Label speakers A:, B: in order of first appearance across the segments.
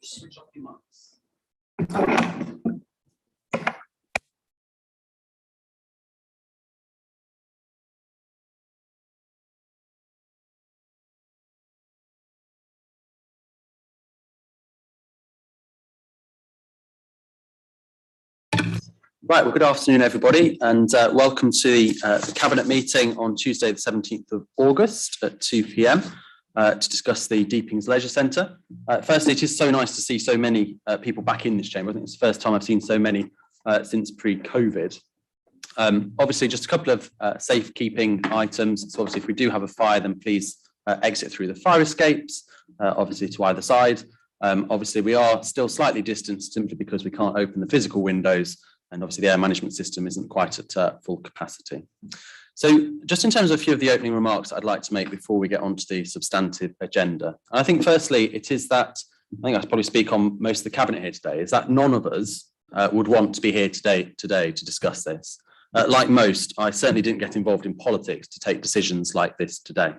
A: Switch off your mics. Right, well, good afternoon, everybody, and welcome to the Cabinet meeting on Tuesday, the 17th of August at 2 p.m. To discuss the Deepings Leisure Centre. Firstly, it is so nice to see so many people back in this chamber. I think it's the first time I've seen so many since pre-COVID. Obviously, just a couple of safekeeping items. So obviously, if we do have a fire, then please exit through the fire escapes, obviously to either side. Obviously, we are still slightly distanced simply because we can't open the physical windows, and obviously the air management system isn't quite at full capacity. So just in terms of a few of the opening remarks I'd like to make before we get on to the substantive agenda. And I think firstly, it is that, I think I probably speak on most of the Cabinet here today, is that none of us would want to be here today to discuss this. Like most, I certainly didn't get involved in politics to take decisions like this today.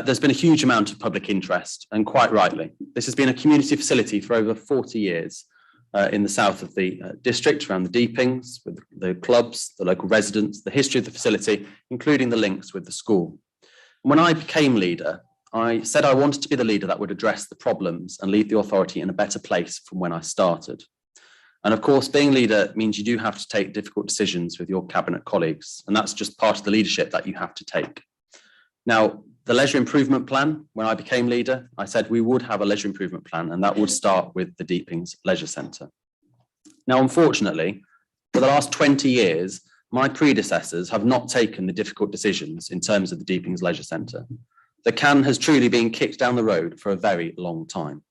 A: There's been a huge amount of public interest, and quite rightly. This has been a community facility for over 40 years. In the south of the district, around the Deepings, with the clubs, the local residents, the history of the facility, including the links with the school. And when I became leader, I said I wanted to be the leader that would address the problems and leave the authority in a better place from when I started. And of course, being leader means you do have to take difficult decisions with your Cabinet colleagues, and that's just part of the leadership that you have to take. Now, the leisure improvement plan, when I became leader, I said we would have a leisure improvement plan, and that would start with the Deepings Leisure Centre. Now, unfortunately, for the last 20 years, my predecessors have not taken the difficult decisions in terms of the Deepings Leisure Centre. The can has truly been kicked down the road for a very long time.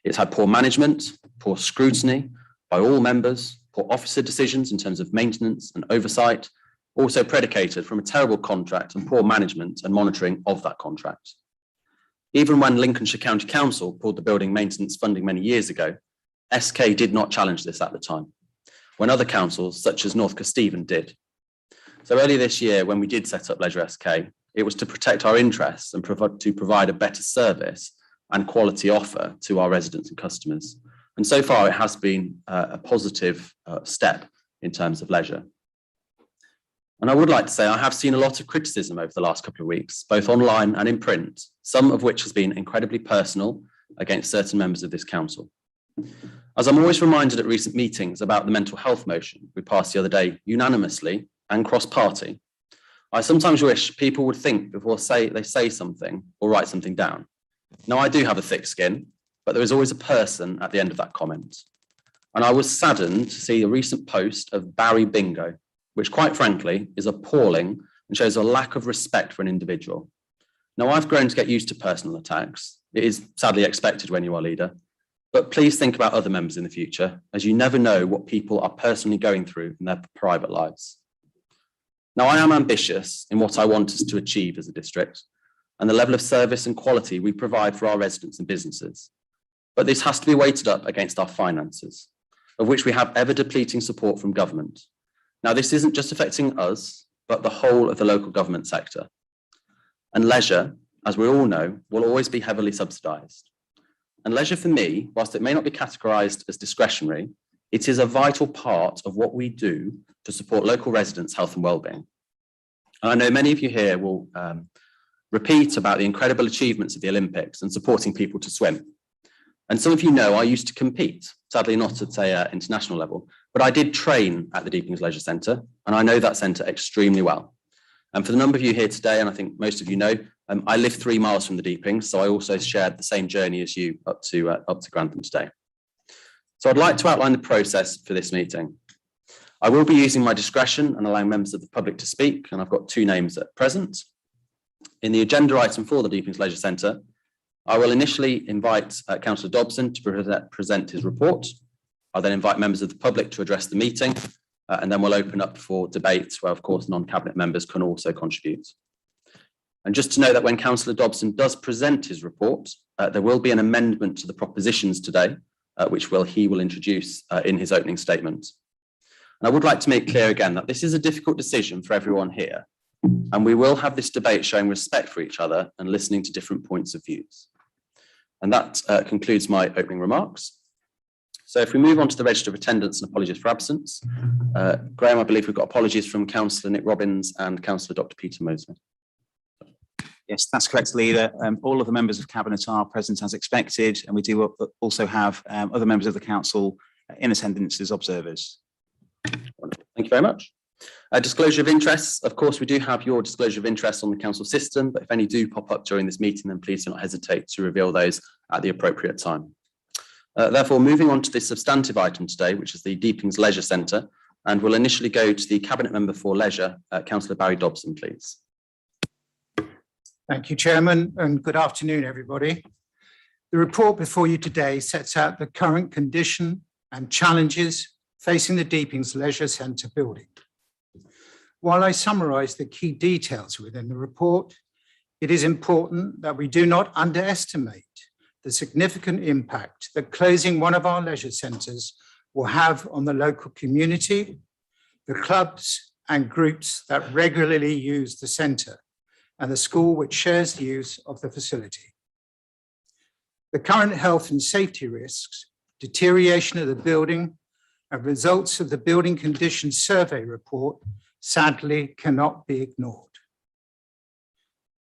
A: It's had poor management, poor scrutiny by all members, poor officer decisions in terms of maintenance and oversight, also predicated from a terrible contract and poor management and monitoring of that contract. Even when Lincolnshire County Council pulled the building maintenance funding many years ago, SK did not challenge this at the time, when other councils such as North Kesteven did. So earlier this year, when we did set up Leisure SK, it was to protect our interests and to provide a better service and quality offer to our residents and customers. And so far, it has been a positive step in terms of leisure. And I would like to say I have seen a lot of criticism over the last couple of weeks, both online and in print, some of which has been incredibly personal against certain members of this council. As I'm always reminded at recent meetings about the mental health motion we passed the other day unanimously and cross-party, I sometimes wish people would think before they say something or write something down. Now, I do have a thick skin, but there is always a person at the end of that comment. And I was saddened to see a recent post of Barry Bingo, which quite frankly is appalling and shows a lack of respect for an individual. Now, I've grown to get used to personal attacks. It is sadly expected when you are leader, but please think about other members in the future, as you never know what people are personally going through in their private lives. Now, I am ambitious in what I want us to achieve as a district and the level of service and quality we provide for our residents and businesses. But this has to be weighted up against our finances, of which we have ever depleting support from government. Now, this isn't just affecting us, but the whole of the local government sector. And leisure, as we all know, will always be heavily subsidised. And leisure for me, whilst it may not be categorised as discretionary, it is a vital part of what we do to support local residents' health and wellbeing. And I know many of you here will repeat about the incredible achievements of the Olympics and supporting people to swim. And some of you know I used to compete, sadly not at an international level, but I did train at the Deepings Leisure Centre, and I know that centre extremely well. And for the number of you here today, and I think most of you know, I live 3 miles from the Deepings, so I also shared the same journey as you up to Grantham today. So I'd like to outline the process for this meeting. I will be using my discretion and allowing members of the public to speak, and I've got 2 names at present. In the agenda item for the Deepings Leisure Centre, I will initially invite Councillor Dobson to present his report. I'll then invite members of the public to address the meeting, and then we'll open up for debate where, of course, non-Cabinet members can also contribute. And just to note that when Councillor Dobson does present his report, there will be an amendment to the propositions today, which he will introduce in his opening statement. And I would like to make clear again that this is a difficult decision for everyone here, and we will have this debate showing respect for each other and listening to different points of views. And that concludes my opening remarks. So if we move on to the register of attendance and apologies for absence, Graham, I believe we've got apologies from Councillor Nick Robbins and Councillor Dr. Peter Mosley.
B: Yes, that's correct, Leader. All of the members of Cabinet are present as expected, and we do also have other members of the Council in attendance as observers.
A: Wonderful. Thank you very much. Disclosure of interests. Of course, we do have your disclosure of interests on the Council system, but if any do pop up during this meeting, then please do not hesitate to reveal those at the appropriate time. Therefore, moving on to the substantive item today, which is the Deepings Leisure Centre, and we'll initially go to the Cabinet Member for Leisure, Councillor Barry Dobson, please.
C: Thank you, Chairman, and good afternoon, everybody. The report before you today sets out the current condition and challenges facing the Deepings Leisure Centre building. While I summarise the key details within the report, it is important that we do not underestimate the significant impact that closing one of our leisure centres will have on the local community, the clubs and groups that regularly use the centre, and the school which shares the use of the facility. The current health and safety risks, deterioration of the building, and results of the Building Conditions Survey report sadly cannot be ignored.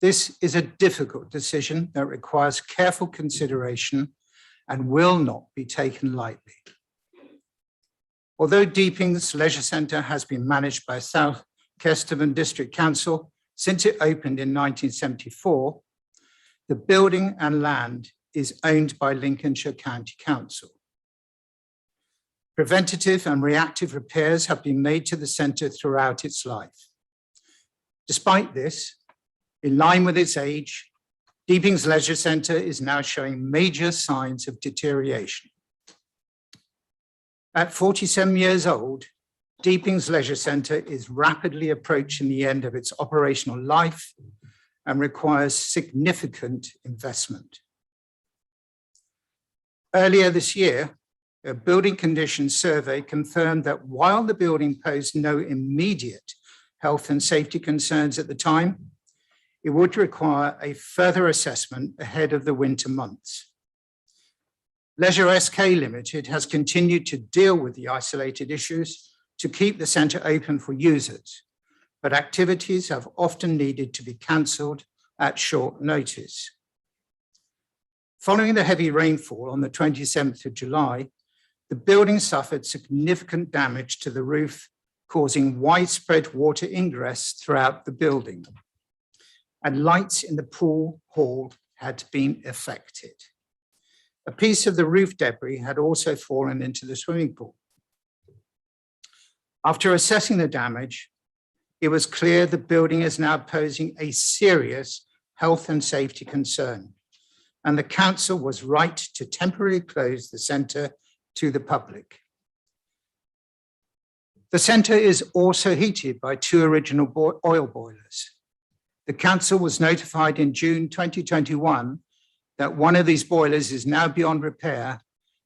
C: This is a difficult decision that requires careful consideration and will not be taken lightly. Although Deepings Leisure Centre has been managed by South Kesteven District Council since it opened in 1974, the building and land is owned by Lincolnshire County Council. Preventative and reactive repairs have been made to the centre throughout its life. Despite this, in line with its age, Deepings Leisure Centre is now showing major signs of deterioration. At 47 years old, Deepings Leisure Centre is rapidly approaching the end of its operational life and requires significant investment. Earlier this year, a building conditions survey confirmed that while the building posed no immediate health and safety concerns at the time, it would require a further assessment ahead of the winter months. Leisure SK Limited has continued to deal with the isolated issues to keep the centre open for users, but activities have often needed to be cancelled at short notice. Following the heavy rainfall on the 27th of July, the building suffered significant damage to the roof, causing widespread water ingress throughout the building, and lights in the pool hall had been affected. A piece of the roof debris had also fallen into the swimming pool. After assessing the damage, it was clear the building is now posing a serious health and safety concern, and the council was right to temporarily close the centre to the public. The centre is also heated by two original oil boilers. The council was notified in June 2021 that one of these boilers is now beyond repair,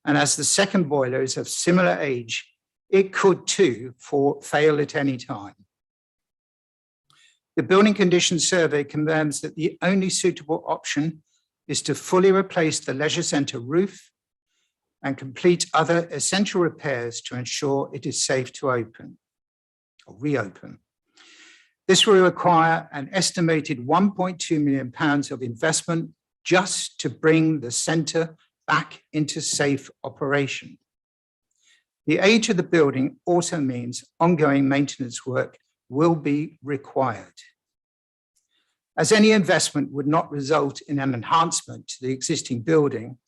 C: and as the second boiler is of similar age, it could too fail at any time. The building conditions survey confirms that the only suitable option is to fully replace the leisure centre roof and complete other essential repairs to ensure it is safe to open or reopen. This will require an estimated £1.2 million of investment just to bring the centre back into safe operation. The age of the building also means ongoing maintenance work will be required. As any investment would not result in an enhancement to the existing building,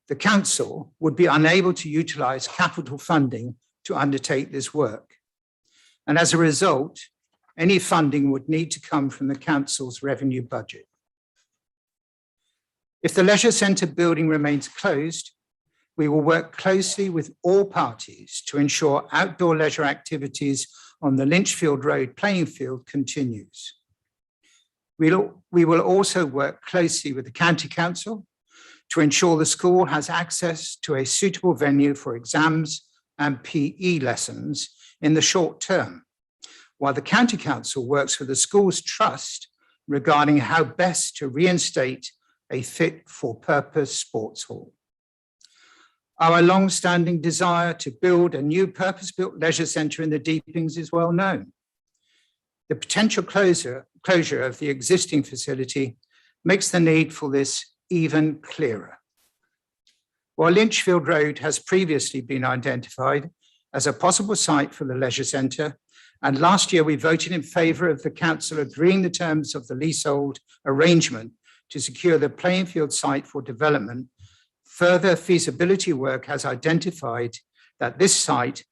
C: the council would be unable to utilise capital funding to undertake this work. And as a result, any funding would need to come from the council's revenue budget. If the leisure centre building remains closed, we will work closely with all parties to ensure outdoor leisure activities on the Lynchfield Road playing field continues. We will also work closely with the County Council to ensure the school has access to a suitable venue for exams and PE lessons in the short term, while the County Council works with the school's trust regarding how best to reinstate a fit-for-purpose sports hall. Our long-standing desire to build a new purpose-built leisure centre in the Deepings is well known. The potential closure of the existing facility makes the need for this even clearer. While Lynchfield Road has previously been identified as a possible site for the leisure centre, and last year we voted in favour of the council agreeing the terms of the leasehold arrangement to secure the playing field site for development, further feasibility work has identified that this site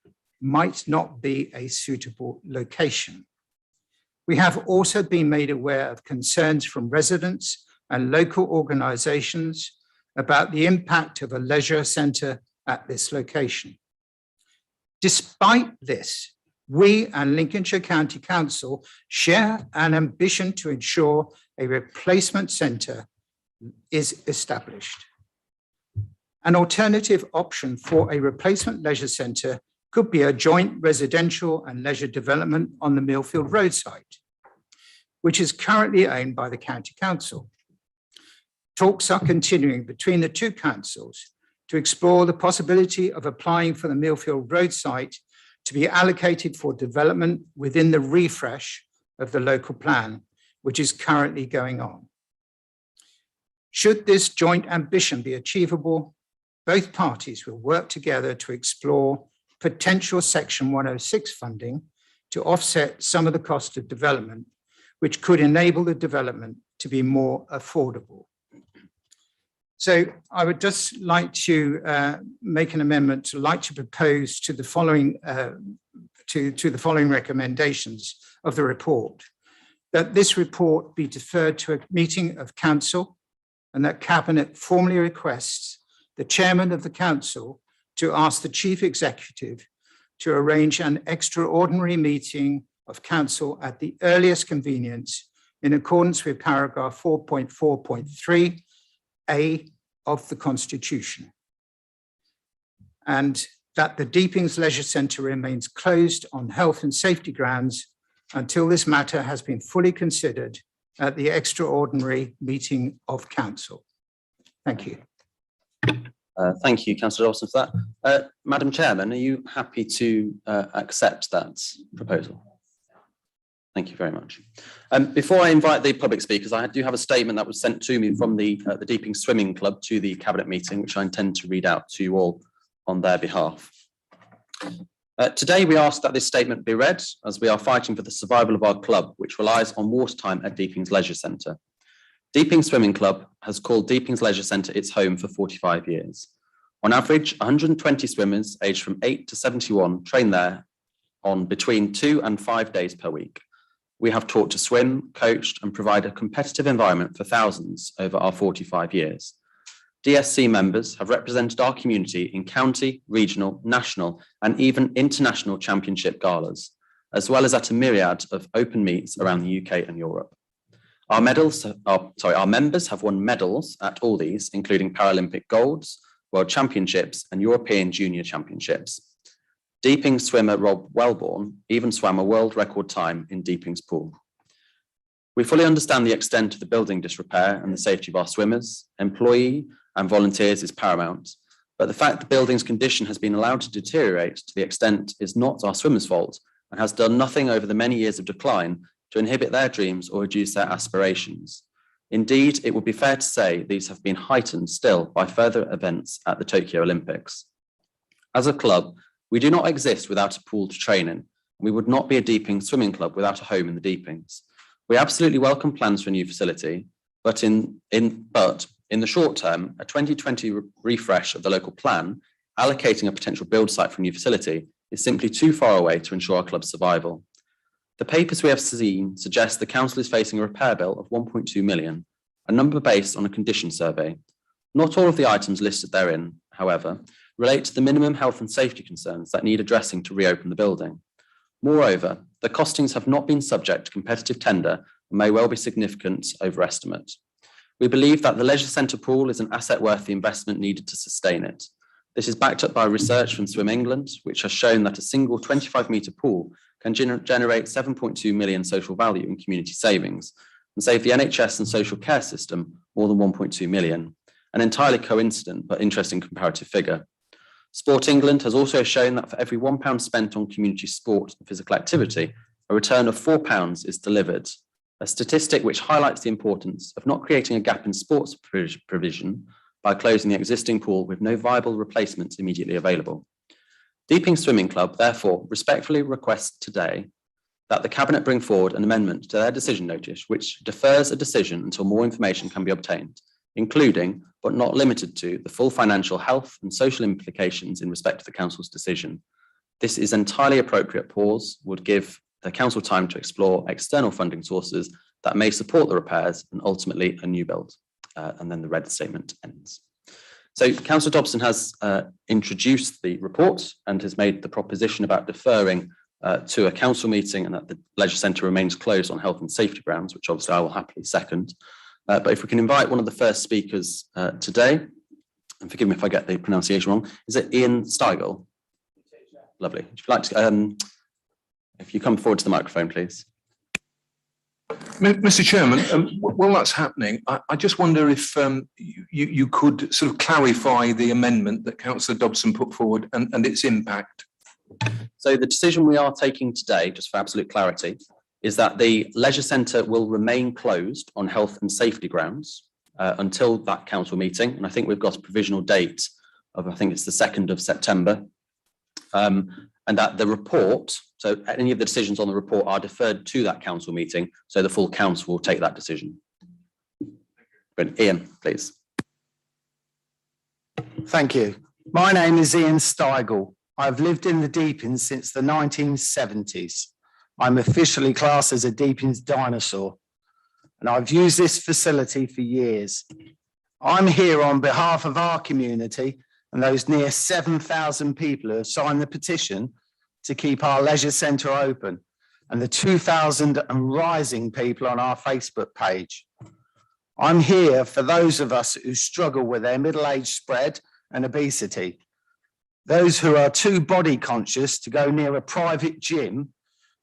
C: might not be a suitable location. We have also been made aware of concerns from residents and local organisations about the impact of a leisure centre at this location. Despite this, we and Lincolnshire County Council share an ambition to ensure a replacement centre is established. An alternative option for a replacement leisure centre could be a joint residential and leisure development on the Millfield Road site, which is currently owned by the County Council. Talks are continuing between the two councils to explore the possibility of applying for the Millfield Road site to be allocated for development within the refresh of the local plan, which is currently going on. Should this joint ambition be achievable, both parties will work together to explore potential Section 106 funding to offset some of the cost of development, which could enable the development to be more affordable. So I would just like to make an amendment to propose to the following recommendations of the report: that this report be deferred to a meeting of council, and that Cabinet formally requests the chairman of the council to ask the chief executive to arrange an extraordinary meeting of council at the earliest convenience in accordance with paragraph 4.4.3A of the Constitution, and that the Deepings Leisure Centre remains closed on health and safety grounds until this matter has been fully considered at the extraordinary meeting of council. Thank you.
A: Thank you, Councillor Dobson, for that. Madam Chairman, are you happy to accept that proposal? Thank you very much. Before I invite the public speakers, I do have a statement that was sent to me from the Deepings Swimming Club to the Cabinet meeting, which I intend to read out to you all on their behalf. Today, we ask that this statement be read as we are fighting for the survival of our club, which relies on watertime at Deepings Leisure Centre. Deepings Swimming Club has called Deepings Leisure Centre its home for 45 years. On average, 120 swimmers aged from 8 to 71 train there on between 2 and 5 days per week. We have taught to swim, coached, and provide a competitive environment for thousands over our 45 years. DSC members have represented our community in county, regional, national, and even international championship galas, as well as at a myriad of open meets around the UK and Europe. Our members have won medals at all these, including Paralympic golds, World Championships, and European Junior Championships. Deepings swimmer Rob Wellborn even swam a world record time in Deepings pool. We fully understand the extent of the building disrepair, and the safety of our swimmers, employee and volunteers is paramount. But the fact the building's condition has been allowed to deteriorate to the extent is not our swimmers' fault, and has done nothing over the many years of decline to inhibit their dreams or reduce their aspirations. Indeed, it would be fair to say these have been heightened still by further events at the Tokyo Olympics. As a club, we do not exist without a pool to train in. We would not be a Deepings swimming club without a home in the Deepings. We absolutely welcome plans for a new facility, but in the short term, a 2020 refresh of the local plan, allocating a potential build site for a new facility, is simply too far away to ensure our club's survival. The papers we have seen suggest the council is facing a repair bill of 1.2 million, a number based on a condition survey. Not all of the items listed therein, however, relate to the minimum health and safety concerns that need addressing to reopen the building. Moreover, the costings have not been subject to competitive tender and may well be significant overestimate. We believe that the leisure centre pool is an asset worth the investment needed to sustain it. This is backed up by research from Swim England, which has shown that a single 25-metre pool can generate 7.2 million social value in community savings, and save the NHS and social care system more than 1.2 million, an entirely coincident but interesting comparative figure. Sport England has also shown that for every £1 spent on community sport and physical activity, a return of £4 is delivered, a statistic which highlights the importance of not creating a gap in sports provision by closing the existing pool with no viable replacements immediately available. Deepings Swimming Club therefore respectfully requests today that the Cabinet bring forward an amendment to their decision notice which defers a decision until more information can be obtained, including, but not limited to, the full financial, health and social implications in respect to the Council's decision. This is entirely appropriate pause, would give the Council time to explore external funding sources that may support the repairs and ultimately a new build. And then the red statement ends. So Councillor Dobson has introduced the report and has made the proposition about deferring to a council meeting and that the leisure centre remains closed on health and safety grounds, which obviously I will happily second. But if we can invite one of the first speakers today, and forgive me if I get the pronunciation wrong, is it Ian Steigel? Lovely. Would you like to, if you come forward to the microphone, please.
D: Mr. Chairman, while that's happening, I just wonder if you could sort of clarify the amendment that Councillor Dobson put forward and its impact.
A: So the decision we are taking today, just for absolute clarity, is that the leisure centre will remain closed on health and safety grounds until that council meeting. And I think we've got a provisional date of, I think it's the 2nd of September. And that the report, so any of the decisions on the report are deferred to that council meeting, so the full council will take that decision. But Ian, please.
E: Thank you. My name is Ian Steigel. I've lived in the Deepings since the 1970s. I'm officially classed as a Deepings dinosaur, and I've used this facility for years. I'm here on behalf of our community and those near 7,000 people who have signed the petition to keep our leisure centre open, and the 2,000 and rising people on our Facebook page. I'm here for those of us who struggle with their middle-age spread and obesity, those who are too body conscious to go near a private gym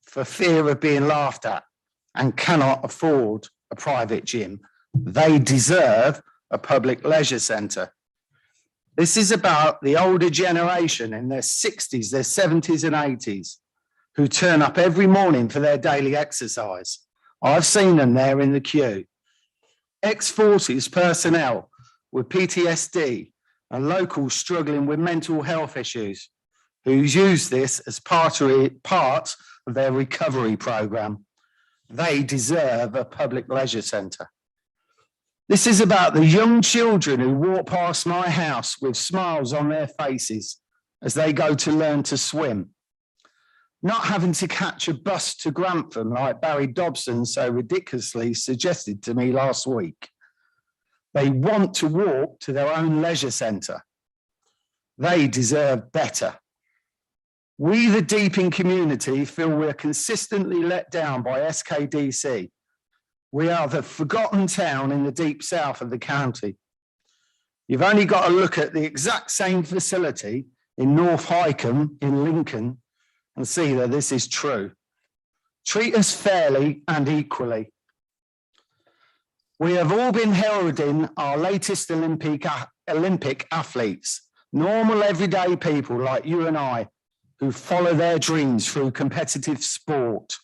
E: for fear of being laughed at and cannot afford a private gym. They deserve a public leisure centre. This is about the older generation in their 60s, their 70s and 80s, who turn up every morning for their daily exercise. I've seen them there in the queue. Ex-forces personnel with PTSD and locals struggling with mental health issues who use this as part of their recovery programme. They deserve a public leisure centre. This is about the young children who walk past my house with smiles on their faces as they go to learn to swim, not having to catch a bus to Grantham like Barry Dobson so ridiculously suggested to me last week. They want to walk to their own leisure centre. They deserve better. We, the Deeping community, feel we're consistently let down by SKDC. We are the forgotten town in the deep south of the county. You've only got to look at the exact same facility in North Hykeham in Lincoln and see that this is true. Treat us fairly and equally. We have all been heralding our latest Olympic athletes, normal everyday people like you and I, who follow their dreams through competitive sport.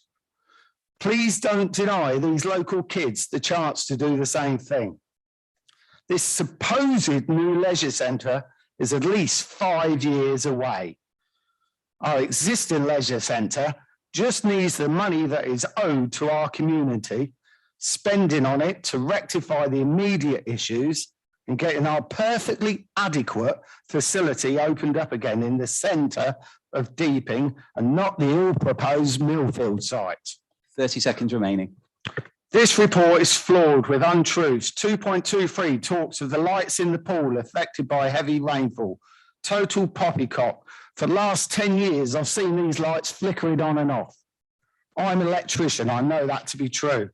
E: Please don't deny these local kids the chance to do the same thing. This supposed new leisure centre is at least 5 years away. Our existing leisure centre just needs the money that is owed to our community, spending on it to rectify the immediate issues and getting our perfectly adequate facility opened up again in the centre of Deeping and not the ill-proposed Millfield site.
B: 30 seconds remaining.
E: This report is flawed with untruths. 2.23 talks of the lights in the pool affected by heavy rainfall. Total poppycock. For the last 10 years, I've seen these lights flickering on and off. I'm an electrician, I know that to be true.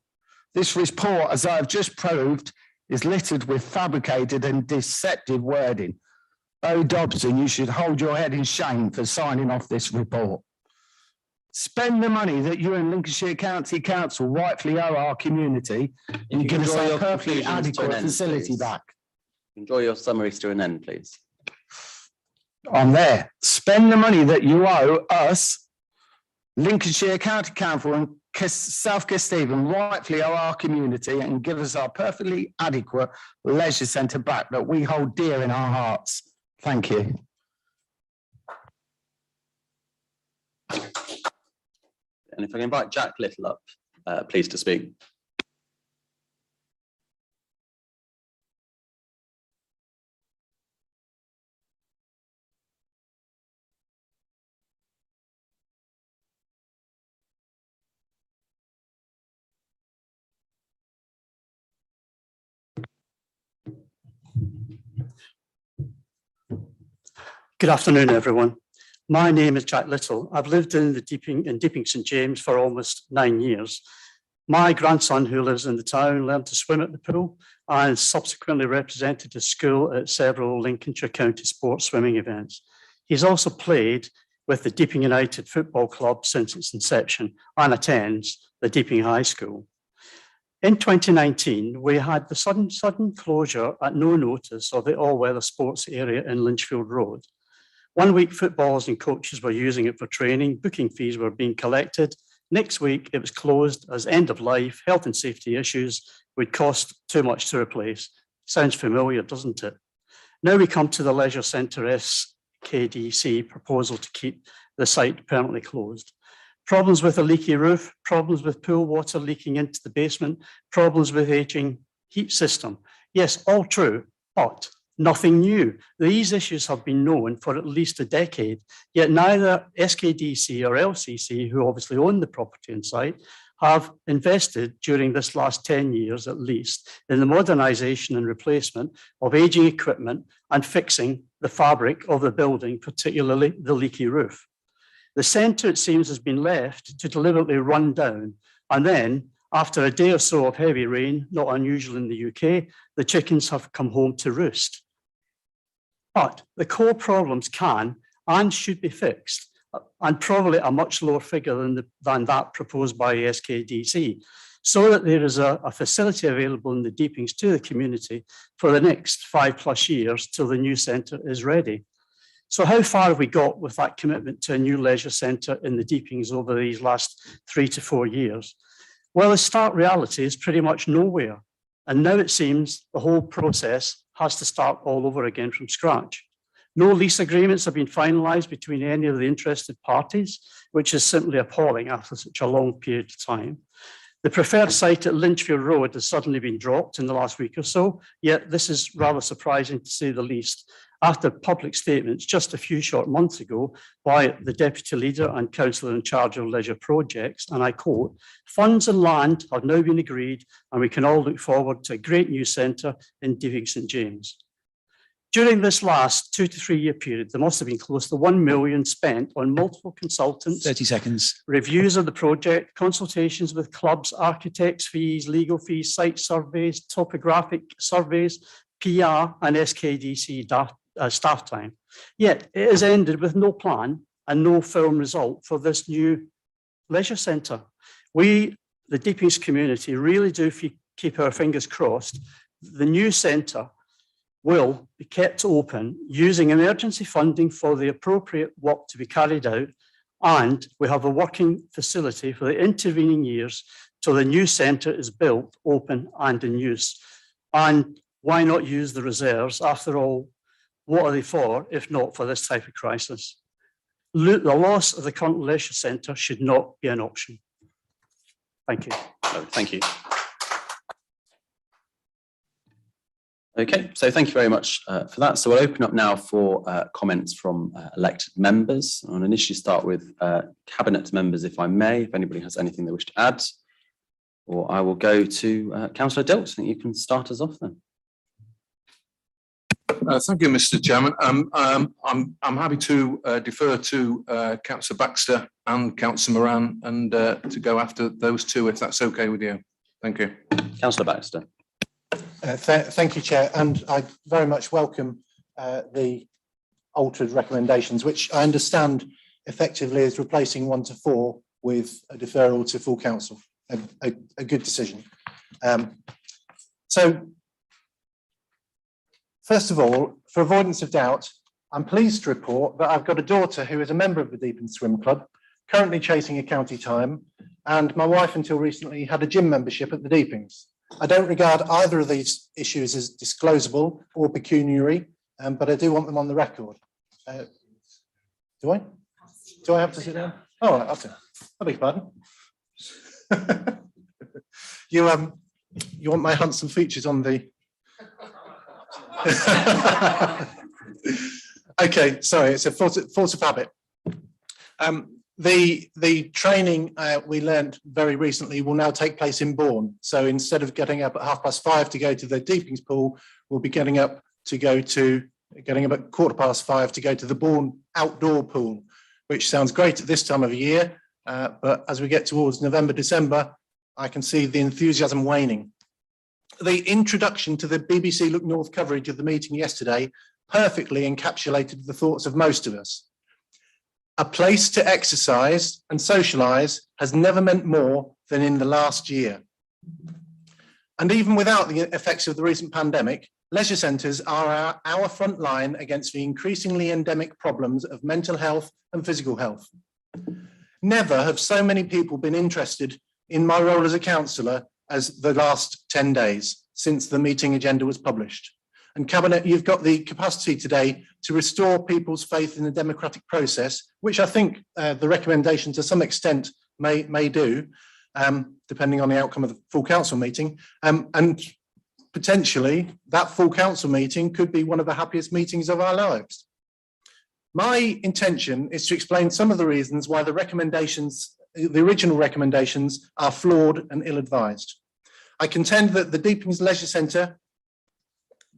E: This report, as I've just proved, is littered with fabricated and deceptive wording. Oh, Dobson, you should hold your head in shame for signing off this report. Spend the money that you and Lincolnshire County Council rightfully owe our community and give us our perfectly adequate facility back.
A: Draw your summaries to an end, please.
E: I'm there. Spend the money that you owe us, Lincolnshire County Council and South Kesteven rightfully owe our community and give us our perfectly adequate leisure centre back that we hold dear in our hearts. Thank you.
A: And if I can invite Jack Little up, please, to speak.
F: Good afternoon, everyone. My name is Jack Little. I've lived in Deepings St James for almost 9 years. My grandson, who lives in the town, learned to swim at the pool and subsequently represented his school at several Lincolnshire County sports swimming events. He's also played with the Deeping United Football Club since its inception and attends the Deeping High School. In 2019, we had the sudden closure at no notice of the all-weather sports area in Lynchfield Road. 1 week, footballers and coaches were using it for training, booking fees were being collected. Next week, it was closed as end of life, health and safety issues would cost too much to replace. Sounds familiar, doesn't it? Now we come to the Leisure Centre SKDC proposal to keep the site permanently closed. Problems with a leaky roof, problems with pool water leaking into the basement, problems with aging heat system. Yes, all true, but nothing new. These issues have been known for at least a decade, yet neither SKDC or LCC, who obviously own the property and site, have invested during this last 10 years at least in the modernisation and replacement of ageing equipment and fixing the fabric of the building, particularly the leaky roof. The centre, it seems, has been left to deliberately run down, and then after a day or so of heavy rain, not unusual in the UK, the chickens have come home to roost. But the core problems can and should be fixed, and probably a much lower figure than that proposed by SKDC, so that there is a facility available in the Deepings to the community for the next 5+ years till the new centre is ready. So how far have we got with that commitment to a new leisure centre in the Deepings over these last 3 to 4 years? Well, the stark reality is pretty much nowhere. And now it seems the whole process has to start all over again from scratch. No lease agreements have been finalised between any of the interested parties, which is simply appalling after such a long period of time. The preferred site at Lynchfield Road has suddenly been dropped in the last week or so, yet this is rather surprising to say the least, after public statements just a few short months ago by the Deputy Leader and Councillor in charge of leisure projects, and I quote, "Funds and land have now been agreed and we can all look forward to a great new centre in Deepings St James." During this last 2 to 3 year period, there must have been close to 1 million spent on multiple consultants,
B: 30 seconds.
F: Reviews of the project, consultations with clubs, architects' fees, legal fees, site surveys, topographic surveys, PR and SKDC staff time. Yet it has ended with no plan and no firm result for this new leisure centre. We, the Deepings community, really do keep our fingers crossed. The new centre will be kept open using emergency funding for the appropriate work to be carried out, and we have a working facility for the intervening years till the new centre is built, open and in use. And why not use the reserves? After all, what are they for if not for this type of crisis? The loss of the current leisure centre should not be an option. Thank you.
A: Thank you. Okay, so thank you very much for that. So we'll open up now for comments from elected members. I'll initially start with cabinet members, if I may, if anybody has anything they wish to add, or I will go to Councillor Dilks. I think you can start us off then.
D: Thank you, Mr. Chairman. I'm happy to defer to Councillor Baxter and Councillor Moran and to go after those two, if that's okay with you. Thank you.
A: Councillor Baxter.
G: Thank you, Chair, and I very much welcome the altered recommendations, which I understand effectively is replacing 1 to 4 with a deferral to full council. A good decision. So, first of all, for avoidance of doubt, I'm pleased to report that I've got a daughter who is a member of the Deepings Swim Club, currently chasing a county time, and my wife until recently had a gym membership at the Deepings. I don't regard either of these issues as disclosable or pecuniary, but I do want them on the record. Do I? Do I have to sit down? All right, I'll do. I beg your pardon. You want my handsome features on the... Okay, sorry, it's a force of habit. The training we learned very recently will now take place in Bourne. So instead of getting up at 5:30 to go to the Deepings pool, we'll be getting up at 5:15 to go to the Bourne outdoor pool, which sounds great at this time of year. But as we get towards November, December, I can see the enthusiasm waning. The introduction to the BBC Look North coverage of the meeting yesterday perfectly encapsulated the thoughts of most of us. A place to exercise and socialise has never meant more than in the last year. And even without the effects of the recent pandemic, leisure centres are our front line against the increasingly endemic problems of mental health and physical health. Never have so many people been interested in my role as a councillor as the last 10 days since the meeting agenda was published. And Cabinet, you've got the capacity today to restore people's faith in the democratic process, which I think the recommendation to some extent may do, depending on the outcome of the full council meeting. And potentially that full council meeting could be one of the happiest meetings of our lives. My intention is to explain some of the reasons why the original recommendations are flawed and ill-advised. I contend that the Deepings Leisure Centre,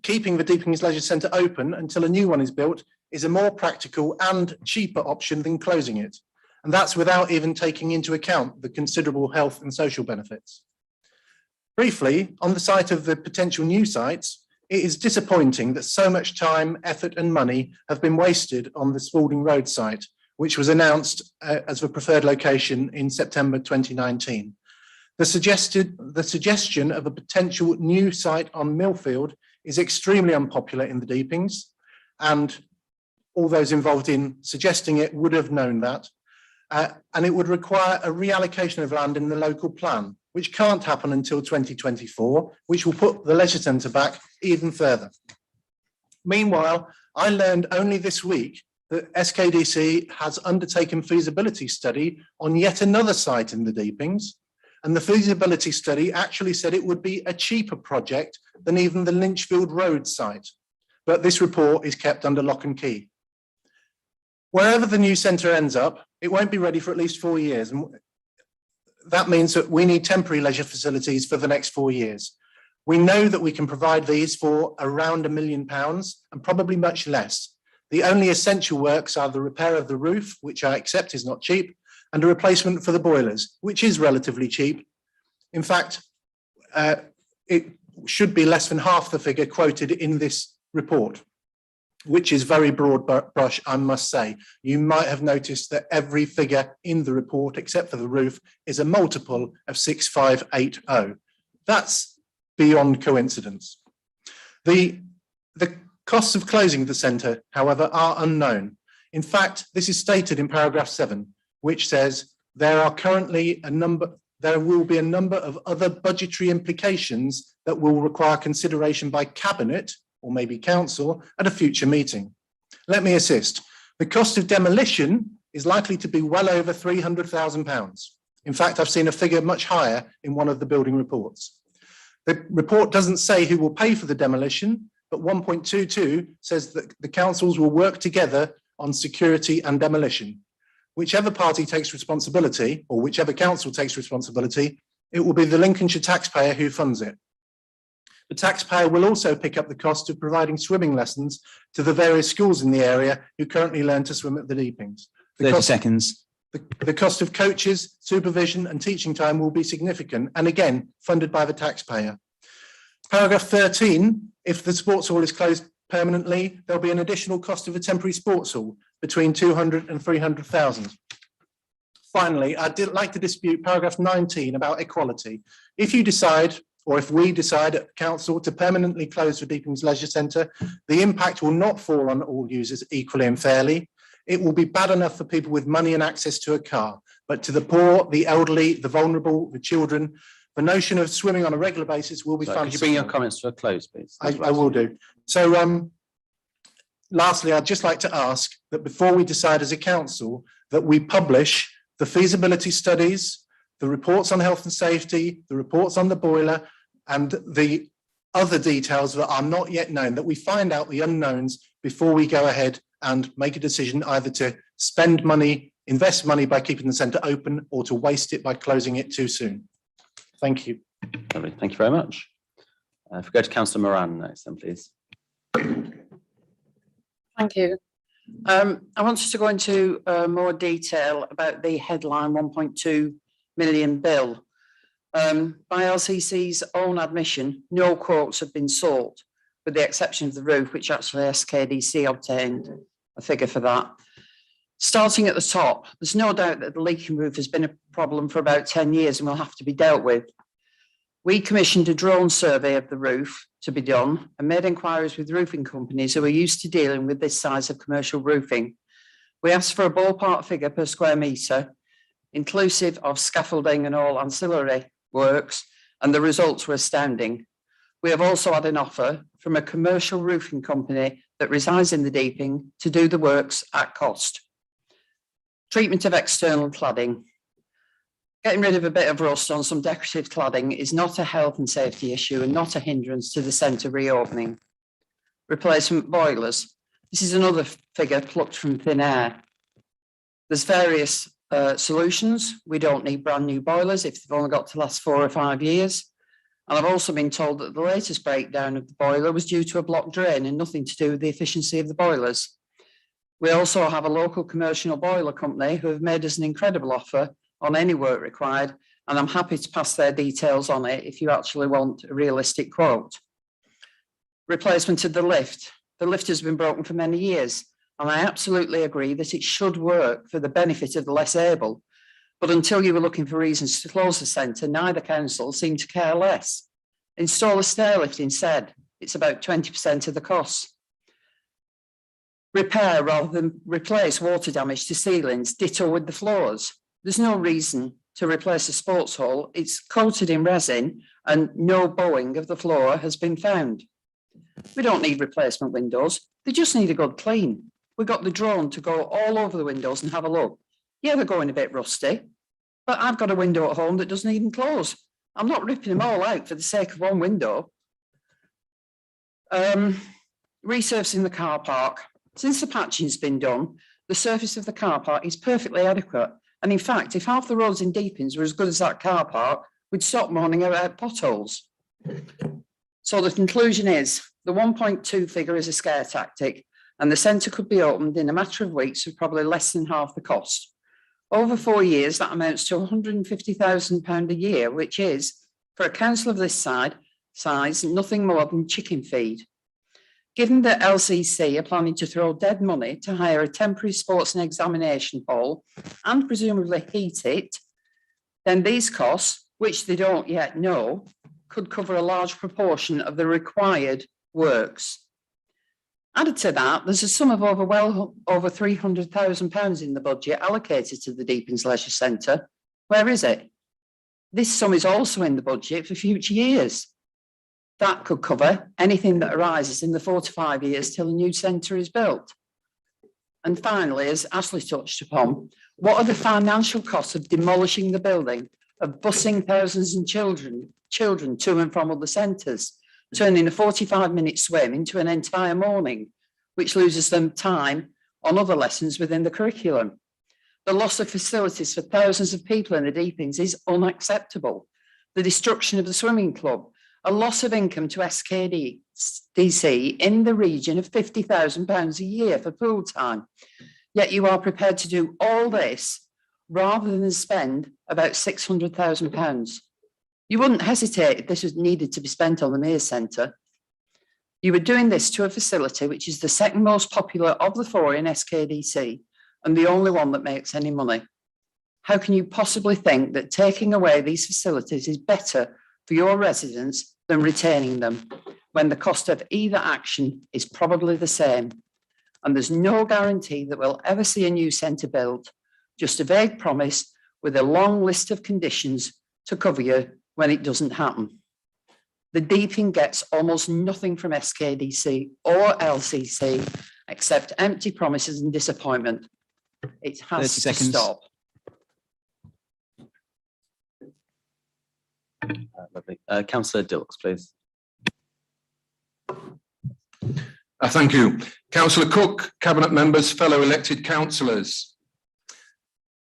G: keeping the Deepings Leisure Centre open until a new one is built, is a more practical and cheaper option than closing it. And that's without even taking into account the considerable health and social benefits. Briefly, on the site of the potential new sites, it is disappointing that so much time, effort and money have been wasted on the Spalding Road site, which was announced as the preferred location in September 2019. The suggestion of a potential new site on Millfield is extremely unpopular in the Deepings, and all those involved in suggesting it would have known that. And it would require a reallocation of land in the local plan, which can't happen until 2024, which will put the leisure centre back even further. Meanwhile, I learned only this week that SKDC has undertaken feasibility study on yet another site in the Deepings, and the feasibility study actually said it would be a cheaper project than even the Lynchfield Road site. But this report is kept under lock and key. Wherever the new centre ends up, it won't be ready for at least 4 years. And that means that we need temporary leisure facilities for the next 4 years. We know that we can provide these for around £1 million and probably much less. The only essential works are the repair of the roof, which I accept is not cheap, and a replacement for the boilers, which is relatively cheap. In fact, it should be less than half the figure quoted in this report, which is very broad brush, I must say. You might have noticed that every figure in the report, except for the roof, is a multiple of 6580. That's beyond coincidence. The costs of closing the centre, however, are unknown. In fact, this is stated in paragraph 7, which says there will be a number of other budgetary implications that will require consideration by Cabinet or maybe Council at a future meeting. Let me assist. The cost of demolition is likely to be well over £300,000. In fact, I've seen a figure much higher in one of the building reports. The report doesn't say who will pay for the demolition, but 1.22 says that the councils will work together on security and demolition. Whichever party takes responsibility, or whichever council takes responsibility, it will be the Lincolnshire taxpayer who funds it. The taxpayer will also pick up the cost of providing swimming lessons to the various schools in the area who currently learn to swim at the Deepings.
B: 30 seconds.
G: The cost of coaches, supervision and teaching time will be significant, and again, funded by the taxpayer. Paragraph 13, if the sports hall is closed permanently, there'll be an additional cost of a temporary sports hall between 200 and 300,000. finally, I'd like to dispute paragraph 19 about equality. If you decide, or if we decide at council to permanently close the Deepings Leisure Centre, the impact will not fall on all users equally and fairly. It will be bad enough for people with money and access to a car, but to the poor, the elderly, the vulnerable, the children, the notion of swimming on a regular basis will be
A: So
G: fun.
A: could you bring your comments to a close, please?
G: I will do. So lastly, I'd just like to ask that before we decide as a council, that we publish the feasibility studies, the reports on health and safety, the reports on the boiler, and the other details that are not yet known, that we find out the unknowns before we go ahead and make a decision either to spend money, invest money by keeping the centre open, or to waste it by closing it too soon. Thank you.
A: Lovely. Thank you very much. If we go to Councillor Moran next, then please.
H: Thank you. I wanted to go into more detail about the headline 1.2 million bill. By LCC's own admission, no quotes have been sought, with the exception of the roof, which actually SKDC obtained a figure for that. Starting at the top, there's no doubt that the leaking roof has been a problem for about 10 years and will have to be dealt with. We commissioned a drone survey of the roof to be done and made inquiries with roofing companies who are used to dealing with this size of commercial roofing. We asked for a ballpark figure per square metre, inclusive of scaffolding and all ancillary works, and the results were astounding. We have also had an offer from a commercial roofing company that resides in the Deeping to do the works at cost. Treatment of external cladding. Getting rid of a bit of rust on some decorative cladding is not a health and safety issue and not a hindrance to the centre reopening. Replacement boilers. This is another figure plucked from thin air. There's various solutions. We don't need brand new boilers if they've only got to last 4 or 5 years. And I've also been told that the latest breakdown of the boiler was due to a blocked drain and nothing to do with the efficiency of the boilers. We also have a local commercial boiler company who have made us an incredible offer on any work required, and I'm happy to pass their details on it if you actually want a realistic quote. Replacement of the lift. The lift has been broken for many years, and I absolutely agree that it should work for the benefit of the less able. But until you were looking for reasons to close the centre, neither council seemed to care less. Install a stair lift instead. It's about 20% of the cost. Repair rather than replace water damage to ceilings, ditto with the floors. There's no reason to replace a sports hall. It's coated in resin and no bowing of the floor has been found. We don't need replacement windows. They just need a good clean. We got the drone to go all over the windows and have a look. Yeah, they're going a bit rusty, but I've got a window at home that doesn't even close. I'm not ripping them all out for the sake of one window. Resurfacing the car park. Since the patching's been done, the surface of the car park is perfectly adequate. And in fact, if half the roads in Deepings were as good as that car park, we'd stop moaning about potholes. So the conclusion is the 1.2 figure is a scare tactic, and the centre could be opened in a matter of weeks for probably less than half the cost. Over 4 years, that amounts to £150,000 a year, which is, for a council of this size, nothing more than chicken feed. Given that LCC are planning to throw dead money to hire a temporary sports and examination hall and presumably heat it, then these costs, which they don't yet know, could cover a large proportion of the required works. Added to that, there's a sum of over £300,000 in the budget allocated to the Deepings Leisure Centre. Where is it? This sum is also in the budget for future years. That could cover anything that arises in the 4 to 5 years till a new centre is built. And finally, as Ashley touched upon, what are the financial costs of demolishing the building, of busing thousands of children to and from other centres, turning a 45-minute swim into an entire morning, which loses them time on other lessons within the curriculum? The loss of facilities for thousands of people in the Deepings is unacceptable. The destruction of the swimming club, a loss of income to SKDC in the region of £50,000 a year for pool time. Yet you are prepared to do all this rather than spend about £600,000. You wouldn't hesitate if this was needed to be spent on the Mears Centre. You were doing this to a facility which is the second most popular of the 4 in SKDC and the only one that makes any money. How can you possibly think that taking away these facilities is better for your residents than retaining them, when the cost of either action is probably the same? And there's no guarantee that we'll ever see a new centre built, just a vague promise with a long list of conditions to cover you when it doesn't happen. The Deeping gets almost nothing from SKDC or LCC except empty promises and disappointment. It
B: 30
H: has to
B: seconds.
H: stop.
A: Lovely. Councillor Dilks, please.
D: Thank you. Councillor Cooke, Cabinet members, fellow elected councillors.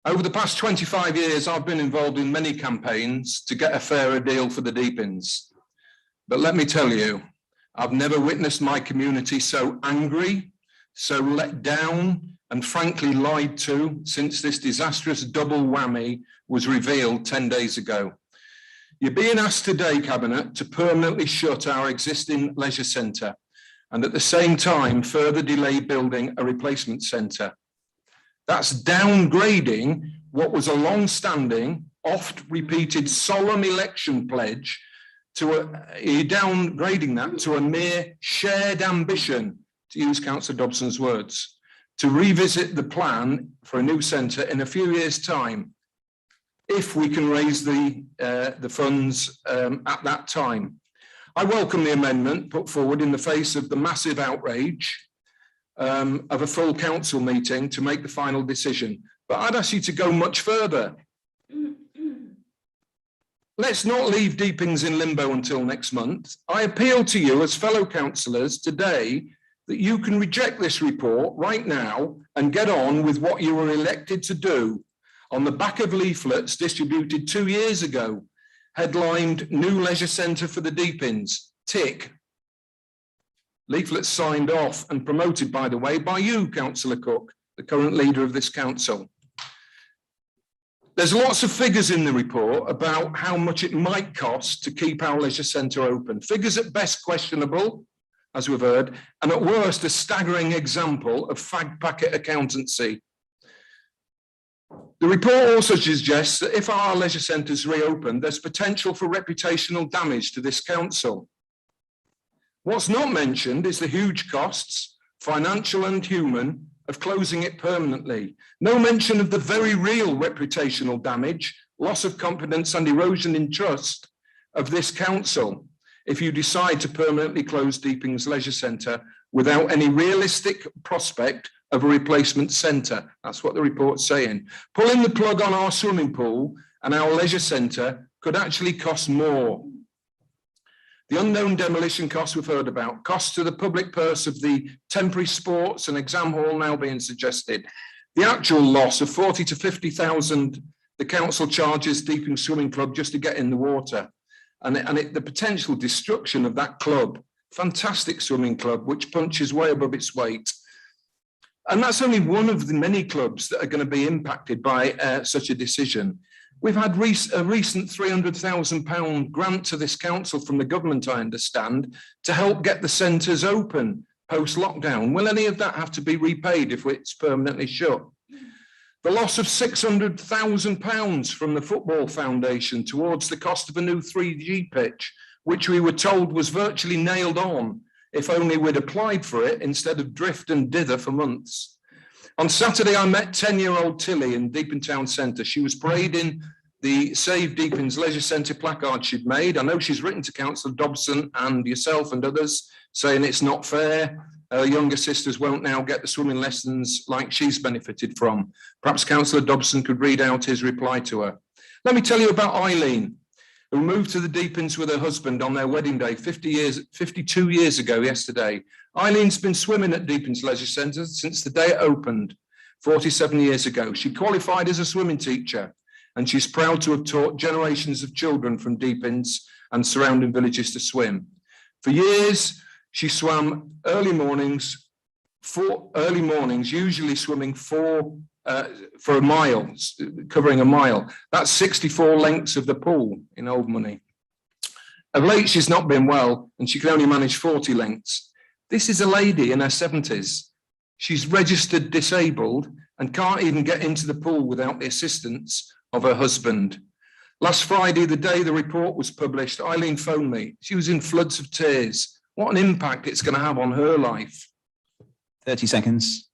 D: Over the past 25 years, I've been involved in many campaigns to get a fairer deal for the Deepings. But let me tell you, I've never witnessed my community so angry, so let down, and frankly lied to since this disastrous double whammy was revealed 10 days ago. You're being asked today, Cabinet, to permanently shut our existing leisure centre and at the same time further delay building a replacement centre. That's downgrading what was a long-standing, oft-repeated solemn election pledge to downgrading that to a mere shared ambition, to use Councillor Dobson's words, to revisit the plan for a new centre in a few years' time, if we can raise the funds at that time. I welcome the amendment put forward in the face of the massive outrage of a full council meeting to make the final decision. But I'd ask you to go much further. Let's not leave Deepings in limbo until next month. I appeal to you as fellow councillors today that you can reject this report right now and get on with what you were elected to do on the back of leaflets distributed 2 years ago, headlined New Leisure Centre for the Deepings, tick. Leaflets signed off and promoted, by the way, by you, Councillor Cooke, the current leader of this council. There's lots of figures in the report about how much it might cost to keep our leisure centre open. Figures at best questionable, as we've heard, and at worst a staggering example of fag packet accountancy. The report also suggests that if our leisure centres reopen, there's potential for reputational damage to this council. What's not mentioned is the huge costs, financial and human, of closing it permanently. No mention of the very real reputational damage, loss of confidence and erosion in trust of this council if you decide to permanently close Deepings Leisure Centre without any realistic prospect of a replacement centre. That's what the report's saying. Pulling the plug on our swimming pool and our leisure centre could actually cost more. The unknown demolition costs we've heard about, costs to the public purse of the temporary sports and exam hall now being suggested. The actual loss of 40 to 50,000 the council charges Deeping Swimming Club just to get in the water. And the potential destruction of that club, fantastic swimming club, which punches way above its weight. And that's only one of the many clubs that are going to be impacted by such a decision. We've had a recent £300,000 grant to this council from the government, I understand, to help get the centres open post-lockdown. Will any of that have to be repaid if it's permanently shut? The loss of £600,000 from the Football Foundation towards the cost of a new 3G pitch, which we were told was virtually nailed on, if only we'd applied for it instead of drift and dither for months. On Saturday, I met 10-year-old Tilly in Deeping Town Centre. She was parading the Save Deepings Leisure Centre placard she'd made. I know she's written to Councillor Dobson and yourself and others saying it's not fair. Her younger sisters won't now get the swimming lessons like she's benefited from. Perhaps Councillor Dobson could read out his reply to her. Let me tell you about Eileen, who moved to the Deepings with her husband on their wedding day 52 years ago yesterday. Eileen's been swimming at Deepings Leisure Centre since the day it opened 47 years ago. She qualified as a swimming teacher, and she's proud to have taught generations of children from Deepings and surrounding villages to swim. For years, she swam early mornings, usually swimming for a mile, covering a mile. That's 64 lengths of the pool in old money. Of late, she's not been well, and she can only manage 40 lengths. This is a lady in her 70s. She's registered disabled, and can't even get into the pool without the assistance of her husband. Last Friday, the day the report was published, Eileen phoned me. She was in floods of tears. What an impact it's going to have on her life.
B: 30 seconds.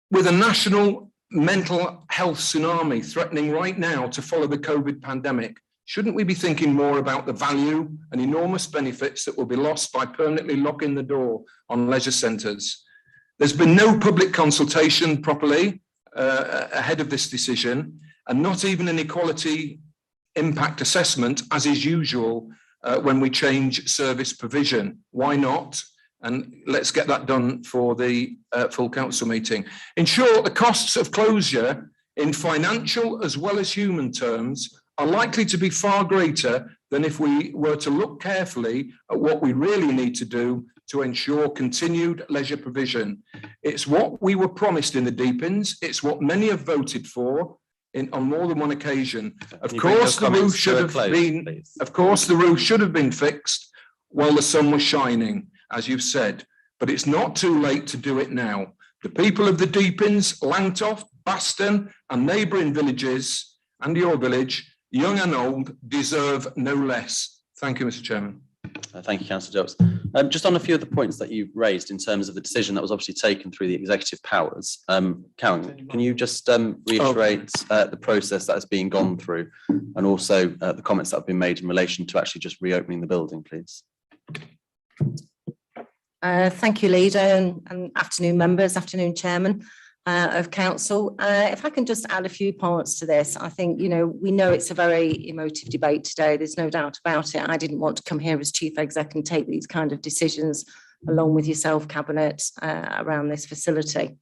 D: With a national mental health tsunami threatening right now to follow the COVID pandemic, shouldn't we be thinking more about the value and enormous benefits that will be lost by permanently locking the door on leisure centres? There's been no public consultation properly ahead of this decision, and not even an equality impact assessment, as is usual when we change service provision. Why not? And let's get that done for the full council meeting. In short, the costs of closure in financial as well as human terms are likely to be far greater than if we were to look carefully at what we really need to do to ensure continued leisure provision. It's what we were promised in the Deepings. It's what many have voted for on more than one occasion. Of course, the roof should have been fixed while the sun was shining, as you've said, but it's not too late to do it now. The people of the Deepings, Langtoft, Baxter and neighbouring villages and your village, young and old, deserve no less. Thank you, Mr. Chairman.
A: Thank you, Councillor Dilks. Just on a few of the points that you raised in terms of the decision that was obviously taken through the executive powers, Karen, can you just reiterate the process that has been gone through, and also the comments that have been made in relation to actually just reopening the building, please?
I: Thank you, leader, and afternoon members, afternoon chairman of council. If I can just add a few parts to this, I think, we know it's a very emotive debate today. There's no doubt about it. I didn't want to come here as chief exec and take these kind of decisions along with yourself, cabinet, around this facility.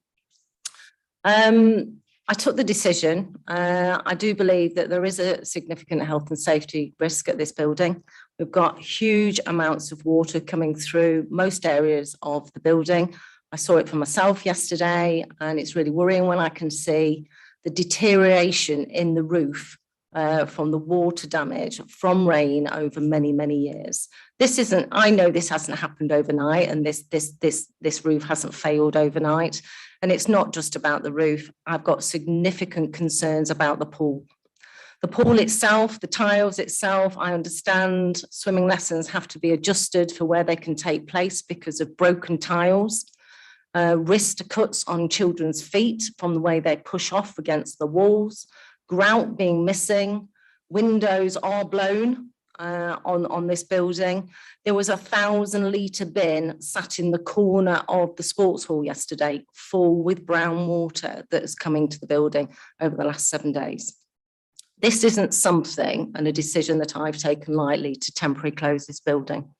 I: I took the decision. I do believe that there is a significant health and safety risk at this building. We've got huge amounts of water coming through most areas of the building. I saw it for myself yesterday, and it's really worrying when I can see the deterioration in the roof from the water damage from rain over many, many years. I know this hasn't happened overnight, and this roof hasn't failed overnight. And it's not just about the roof. I've got significant concerns about the pool. The pool itself, the tiles itself, I understand swimming lessons have to be adjusted for where they can take place because of broken tiles. Wrist cuts on children's feet from the way they push off against the walls, grout being missing, windows are blown on this building. There was a 1,000-litre bin sat in the corner of the sports hall yesterday, full with brown water that is coming to the building over the last 7 days. This isn't something and a decision that I've taken lightly to temporarily close this building.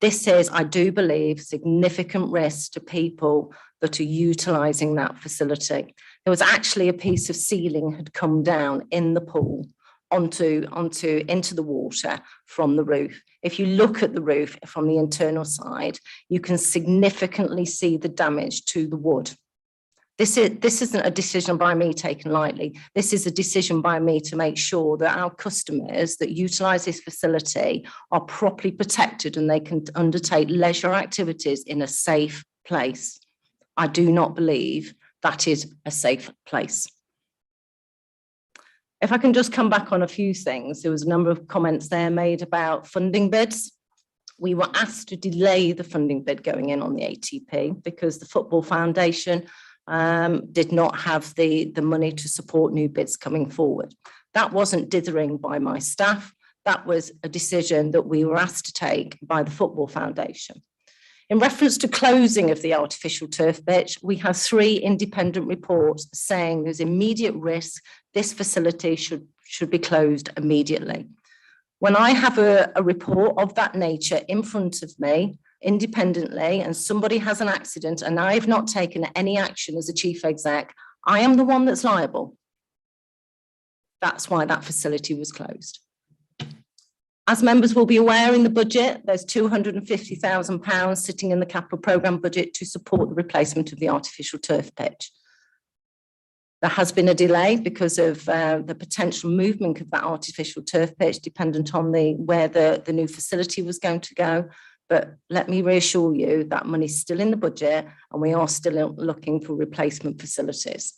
I: This is, I do believe, significant risk to people that are utilising that facility. There was actually a piece of ceiling had come down in the pool into the water from the roof. If you look at the roof from the internal side, you can significantly see the damage to the wood. This isn't a decision by me taken lightly. This is a decision by me to make sure that our customers that utilise this facility are properly protected and they can undertake leisure activities in a safe place. I do not believe that is a safe place. If I can just come back on a few things, there was a number of comments there made about funding bids. We were asked to delay the funding bid going in on the ATP because the Football Foundation did not have the money to support new bids coming forward. That wasn't dithering by my staff. That was a decision that we were asked to take by the Football Foundation. In reference to closing of the artificial turf pitch, we have 3 independent reports saying there's immediate risk this facility should be closed immediately. When I have a report of that nature in front of me, independently, and somebody has an accident and I've not taken any action as a chief exec, I am the one that's liable. That's why that facility was closed. As members will be aware, in the budget, there's £250,000 sitting in the capital programme budget to support the replacement of the artificial turf pitch. There has been a delay because of the potential movement of that artificial turf pitch, dependent on where the new facility was going to go. But let me reassure you that money's still in the budget and we are still looking for replacement facilities.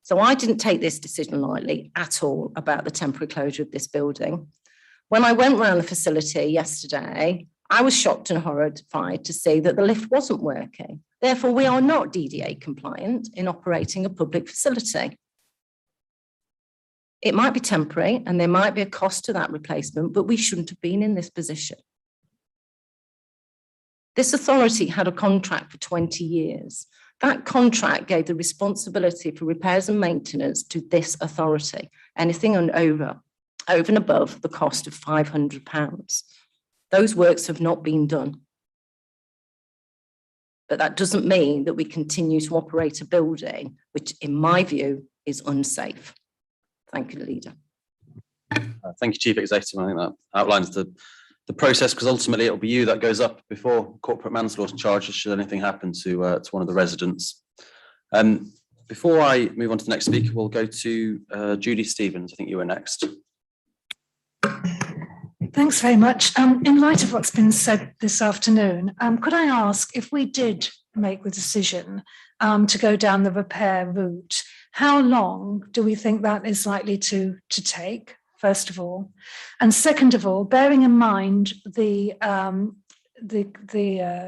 I: So I didn't take this decision lightly at all about the temporary closure of this building. When I went round the facility yesterday, I was shocked and horrified to see that the lift wasn't working. Therefore, we are not DDA compliant in operating a public facility. It might be temporary and there might be a cost to that replacement, but we shouldn't have been in this position. This authority had a contract for 20 years. That contract gave the responsibility for repairs and maintenance to this authority, anything over and above the cost of £500. Those works have not been done. But that doesn't mean that we continue to operate a building, which in my view is unsafe. Thank you, Leader.
A: Thank you, Chief Executive. I think that outlines the process, because ultimately it'll be you that goes up before corporate manslaughter charges should anything happen to one of the residents. Before I move on to the next speaker, we'll go to Judy Stevens. I think you were next.
J: Thanks very much. In light of what's been said this afternoon, could I ask, if we did make the decision to go down the repair route, how long do we think that is likely to take, first of all? And second of all, bearing in mind the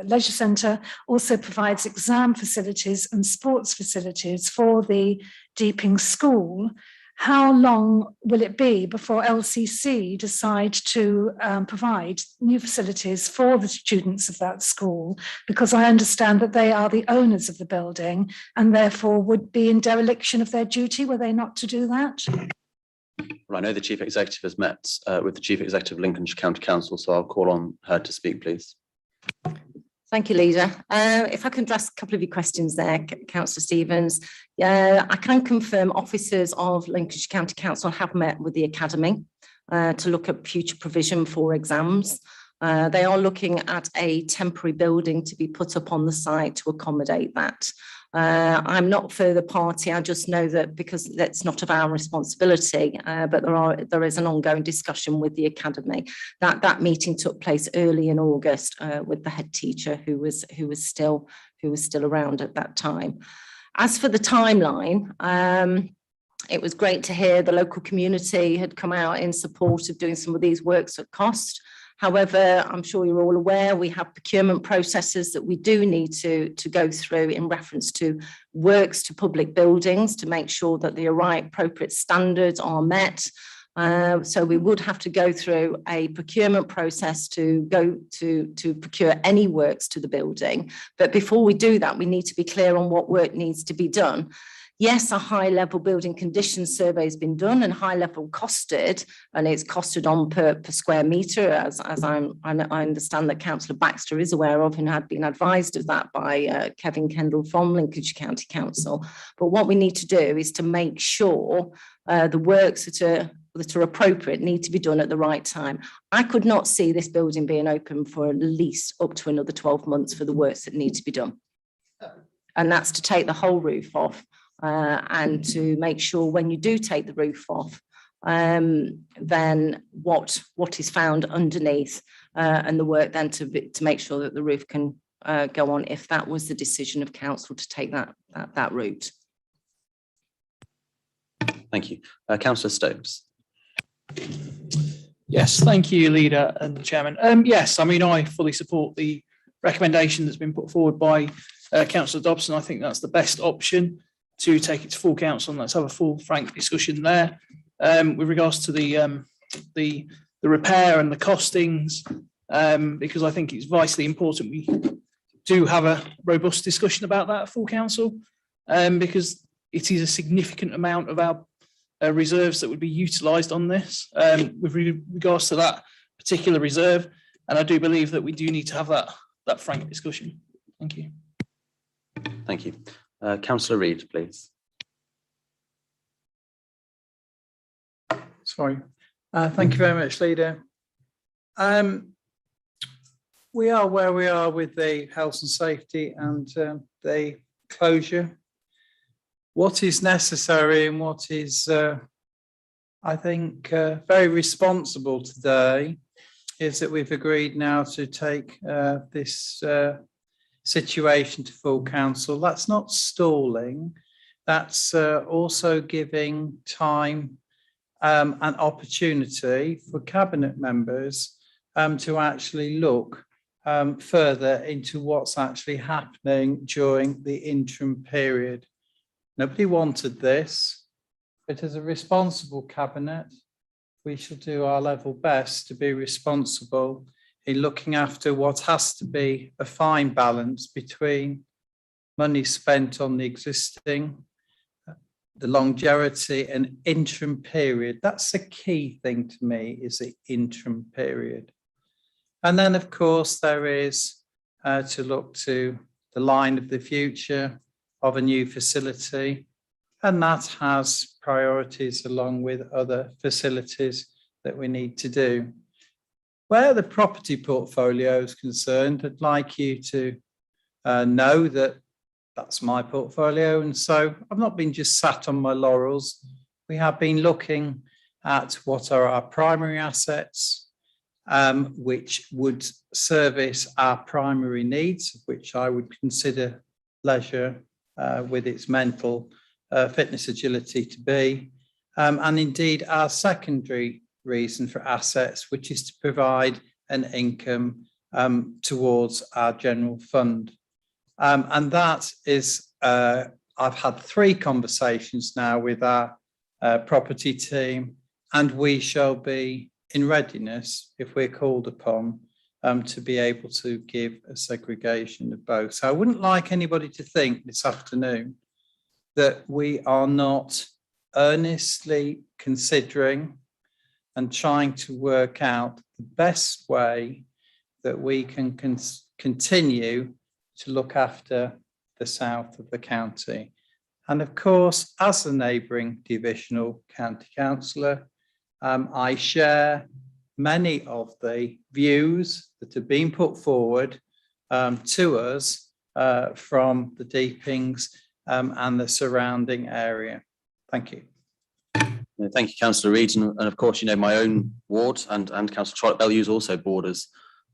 J: leisure centre also provides exam facilities and sports facilities for the Deepings school, how long will it be before LCC decide to provide new facilities for the students of that school? Because I understand that they are the owners of the building and therefore would be in dereliction of their duty were they not to do that.
A: Well, I know the Chief Executive has met with the Chief Executive of Lincolnshire County Council, so I'll call on her to speak, please.
I: Thank you, Leader. If I can address a couple of your questions there, Councillor Stevens. I can confirm officers of Lincolnshire County Council have met with the Academy to look at future provision for exams. They are looking at a temporary building to be put up on the site to accommodate that. I'm not further party. I just know that because that's not of our responsibility, but there is an ongoing discussion with the Academy. That meeting took place early in August with the head teacher who was still around at that time. As for the timeline, it was great to hear the local community had come out in support of doing some of these works at cost. However, I'm sure you're all aware we have procurement processes that we do need to go through in reference to works to public buildings to make sure that the right appropriate standards are met. So we would have to go through a procurement process to go to procure any works to the building. But before we do that, we need to be clear on what work needs to be done. Yes, a high-level building conditions survey has been done and high-level costed, and it's costed on per square metre, as I understand that Councillor Baxter is aware of and had been advised of that by Kevin Kendall from Lincolnshire County Council. But what we need to do is to make sure the works that are appropriate need to be done at the right time. I could not see this building being open for at least up to another 12 months for the works that need to be done. And that's to take the whole roof off. And to make sure when you do take the roof off, then what is found underneath and the work then to make sure that the roof can go on if that was the decision of council to take that route.
A: Thank you. Councillor Stokes.
K: Yes, thank you, Leader and Chairman. Yes, I mean, I fully support the recommendation that's been put forward by Councillor Dobson. I think that's the best option to take it to full council, and let's have a full, frank discussion there. With regards to the repair and the costings, because I think it's vitally important we do have a robust discussion about that at full council, because it is a significant amount of our reserves that would be utilised on this with regards to that particular reserve, and I do believe that we do need to have that frank discussion. Thank you.
A: Thank you. Councillor Reid, please.
L: Sorry. Thank you very much, Leader. We are where we are with the health and safety and the closure. What is necessary and what is, I think, very responsible today is that we've agreed now to take this situation to full council. That's not stalling. That's also giving time and opportunity for cabinet members to actually look further into what's actually happening during the interim period. Nobody wanted this, but as a responsible cabinet, we shall do our level best to be responsible in looking after what has to be a fine balance between money spent on the existing, the longevity and interim period. That's the key thing to me, is the interim period. And then, of course, there is to look to the line of the future of a new facility, and that has priorities along with other facilities that we need to do. Where the property portfolio is concerned, I'd like you to know that that's my portfolio, and so I've not been just sat on my laurels. We have been looking at what are our primary assets, which would service our primary needs, which I would consider leisure with its mental fitness, agility to be, and indeed our secondary reason for assets, which is to provide an income towards our general fund. And that is, I've had 3 conversations now with our property team, and we shall be in readiness, if we're called upon, to be able to give a segregation of both. So I wouldn't like anybody to think this afternoon that we are not earnestly considering and trying to work out the best way that we can continue to look after the south of the county. And of course, as a neighbouring divisional county councillor, I share many of the views that have been put forward to us from the Deepings and the surrounding area. Thank you.
A: Thank you, Councillor Reid. And of course, you know, my own ward and Councillor Trollope-Bellews also borders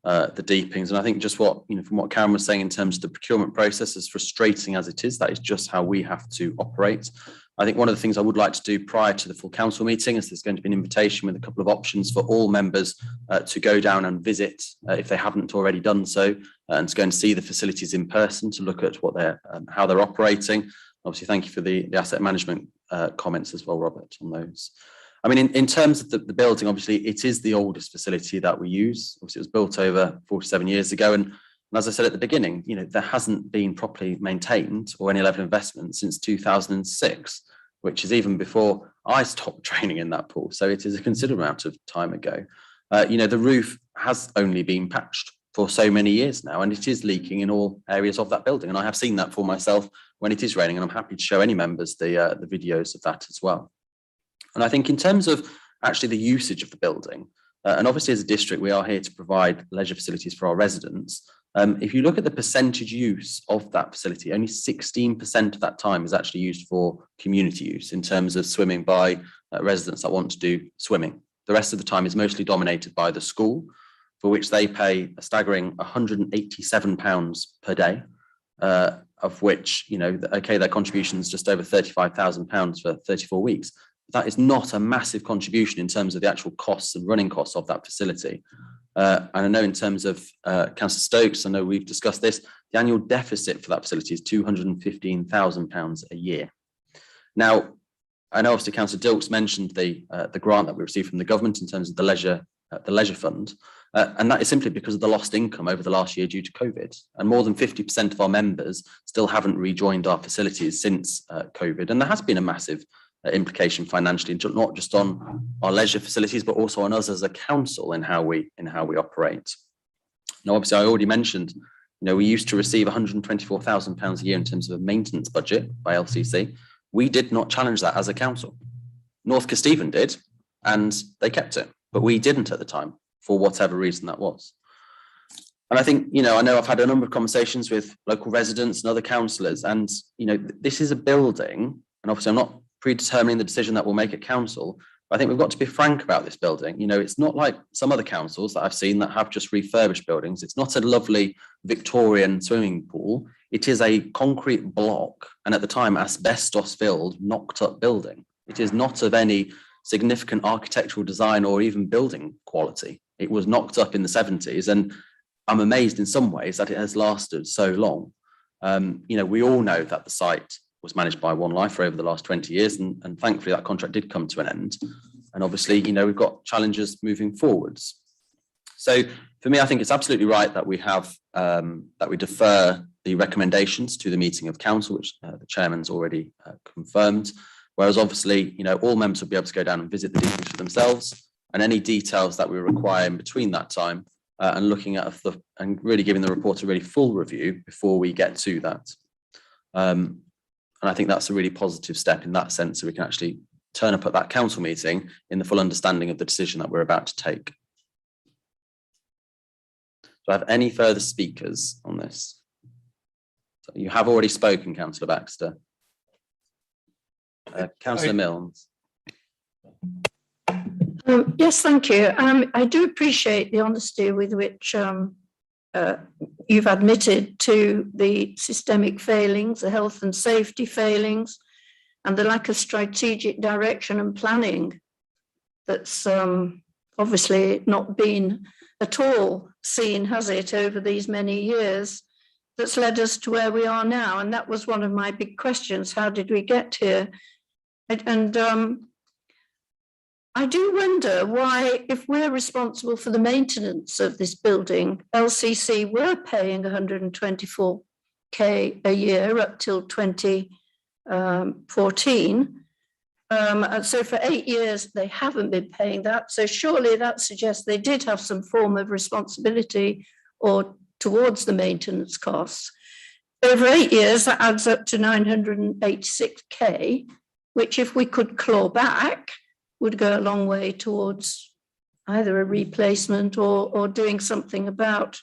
A: the Deepings. And I think just what, you know, from what Karen was saying in terms of the procurement process, as frustrating as it is, that is just how we have to operate. I think one of the things I would like to do prior to the full council meeting is there's going to be an invitation with a couple of options for all members to go down and visit, if they haven't already done so, and to go and see the facilities in person to look at what they're, how they're operating. Obviously, thank you for the asset management comments as well, Robert, on those. I mean, in terms of the building, obviously, it is the oldest facility that we use. Obviously, it was built over 47 years ago. And as I said at the beginning, you know, there hasn't been properly maintained or any level of investment since 2006, which is even before I stopped training in that pool. So it is a considerable amount of time ago. You know, the roof has only been patched for so many years now, and it is leaking in all areas of that building. And I have seen that for myself when it is raining, and I'm happy to show any members the videos of that as well. And I think in terms of actually the usage of the building, and obviously as a district, we are here to provide leisure facilities for our residents. If you look at the percentage use of that facility, only 16% of that time is actually used for community use in terms of swimming by residents that want to do swimming. The rest of the time is mostly dominated by the school, for which they pay a staggering £187 per day, of which, you know, okay, their contribution is just over £35,000 for 34 weeks. That is not a massive contribution in terms of the actual costs and running costs of that facility. And I know in terms of Councillor Stokes, I know we've discussed this, the annual deficit for that facility is £215,000 a year. Now, I know obviously Councillor Dilks mentioned the grant that we received from the government in terms of the leisure fund, and that is simply because of the lost income over the last year due to COVID. And more than 50% of our members still haven't rejoined our facilities since COVID, and there has been a massive implication financially, not just on our leisure facilities, but also on us as a council in how we operate. Now, obviously, I already mentioned, you know, we used to receive £124,000 a year in terms of a maintenance budget by LCC. We did not challenge that as a council. North Kesteven did, and they kept it, but we didn't at the time for whatever reason that was. And I think, you know, I know I've had a number of conversations with local residents and other councillors, and, you know, this is a building, and obviously I'm not predetermining the decision that we'll make at council, I think we've got to be frank about this building. You know, it's not like some other councils that I've seen that have just refurbished buildings. It's not a lovely Victorian swimming pool. It is a concrete block, and at the time, asbestos filled, knocked up building. It is not of any significant architectural design or even building quality. It was knocked up in the 70s, and I'm amazed in some ways that it has lasted so long. You know, we all know that the site was managed by One Life for over the last 20 years, and thankfully that contract did come to an end. And obviously, you know, we've got challenges moving forwards. So for me, I think it's absolutely right that we have that we defer the recommendations to the meeting of council, which the chairman's already confirmed. Whereas obviously, you know, all members will be able to go down and visit the Deepings for themselves, and any details that we require in between that time, and looking at and really giving the report a really full review before we get to that. And I think that's a really positive step in that sense, so we can actually turn up at that council meeting in the full understanding of the decision that we're about to take. Do I have any further speakers on this? So you have already spoken, Councillor Baxter. Councillor Milnes.
M: Yes, thank you. I do appreciate the honesty with which you've admitted to the systemic failings, the health and safety failings, and the lack of strategic direction and planning that's obviously not been at all seen, has it, over these many years, that's led us to where we are now. And that was one of my big questions. How did we get here? And I do wonder why, if we're responsible for the maintenance of this building, LCC were paying 124k a year up till 2014. So for 8 years, they haven't been paying that. So surely that suggests they did have some form of responsibility or towards the maintenance costs. Over 8 years, that adds up to 986k, which if we could claw back, would go a long way towards either a replacement or doing something about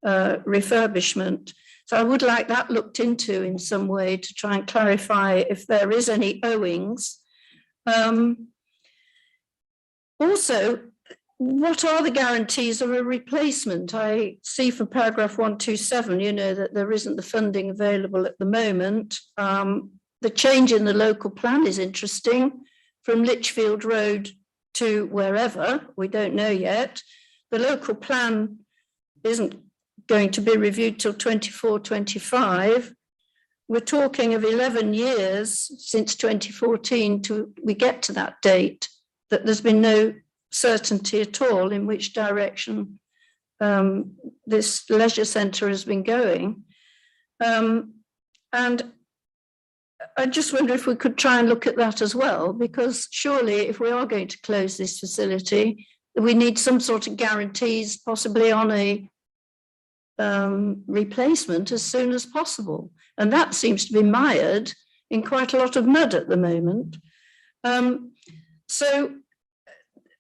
M: refurbishment. So I would like that looked into in some way to try and clarify if there is any owings. Also, what are the guarantees of a replacement? I see from paragraph 127, you know, that there isn't the funding available at the moment. The change in the local plan is interesting. From Lichfield Road to wherever, we don't know yet. The local plan isn't going to be reviewed till 24-25. We're talking of 11 years since 2014 to we get to that date, that there's been no certainty at all in which direction this leisure centre has been going. And I just wonder if we could try and look at that as well, because surely if we are going to close this facility, we need some sort of guarantees, possibly on a replacement as soon as possible. And that seems to be mired in quite a lot of mud at the moment. So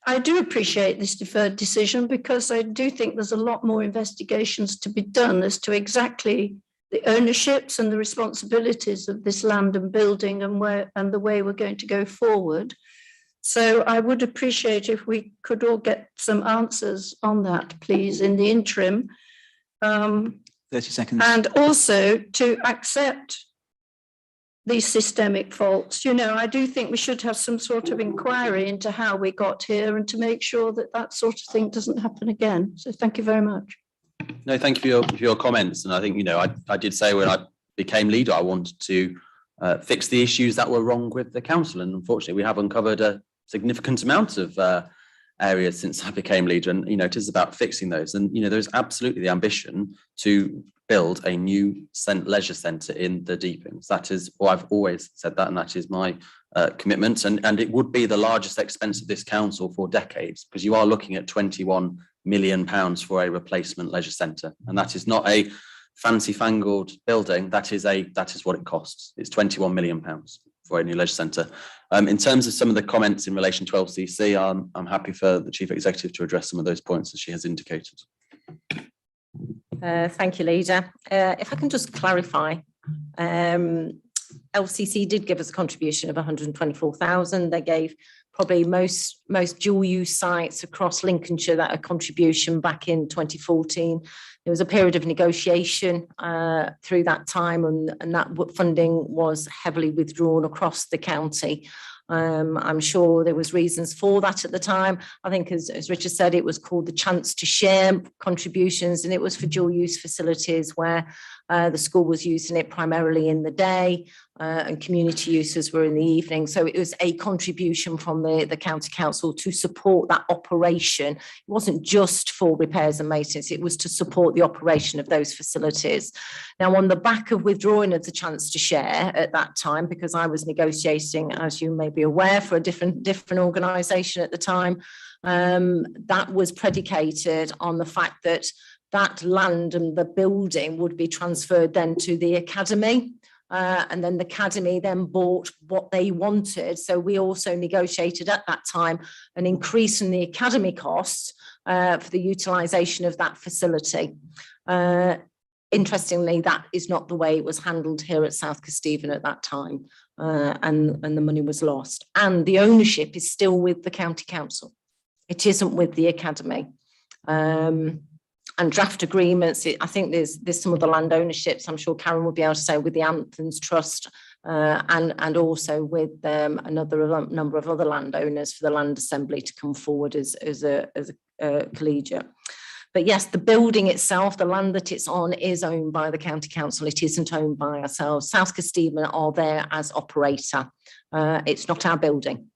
M: I do appreciate this deferred decision, because I do think there's a lot more investigations to be done as to exactly the ownerships and the responsibilities of this land and building and the way we're going to go forward. So I would appreciate if we could all get some answers on that, please, in the interim.
B: 30 seconds.
M: And also to accept these systemic faults. You know, I do think we should have some sort of inquiry into how we got here and to make sure that that sort of thing doesn't happen again. So thank you very much.
A: No, thank you for your comments. And I think, you know, I did say when I became leader, I wanted to fix the issues that were wrong with the council. And unfortunately, we have uncovered a significant amount of areas since I became leader. And, you know, it is about fixing those. And, you know, there's absolutely the ambition to build a new leisure centre in the Deepings. That is, well, I've always said that, and that is my commitment. And it would be the largest expense of this council for decades, because you are looking at £21 million for a replacement leisure centre. And that is not a fancy fangled building. That is what it costs. It's £21 million for a new leisure centre. In terms of some of the comments in relation to LCC, I'm happy for the Chief Executive to address some of those points that she has indicated.
I: Thank you, Leader. If I can just clarify, LCC did give us a contribution of 124,000. They gave probably most dual use sites across Lincolnshire that a contribution back in 2014. There was a period of negotiation through that time, and that funding was heavily withdrawn across the county. I'm sure there was reasons for that at the time. I think, as Richard said, it was called the chance to share contributions, and it was for dual use facilities where the school was using it primarily in the day and community users were in the evening. So it was a contribution from the county council to support that operation. It wasn't just for repairs and maintenance, it was to support the operation of those facilities. Now, on the back of withdrawing of the chance to share at that time, because I was negotiating, as you may be aware, for a different organisation at the time, that was predicated on the fact that that land and the building would be transferred then to the academy. And then the academy then bought what they wanted. So we also negotiated at that time an increase in the academy costs for the utilisation of that facility. Interestingly, that is not the way it was handled here at South Kesteven at that time, and the money was lost. And the ownership is still with the county council. It isn't with the academy. And draft agreements, I think there's some of the land ownerships, I'm sure Karen will be able to say, with the Anthons Trust and also with a number of other landowners for the land assembly to come forward as a collegiate. But yes, the building itself, the land that it's on, is owned by the county council. It isn't owned by ourselves. South Kesteven are there as operator. It's not our building.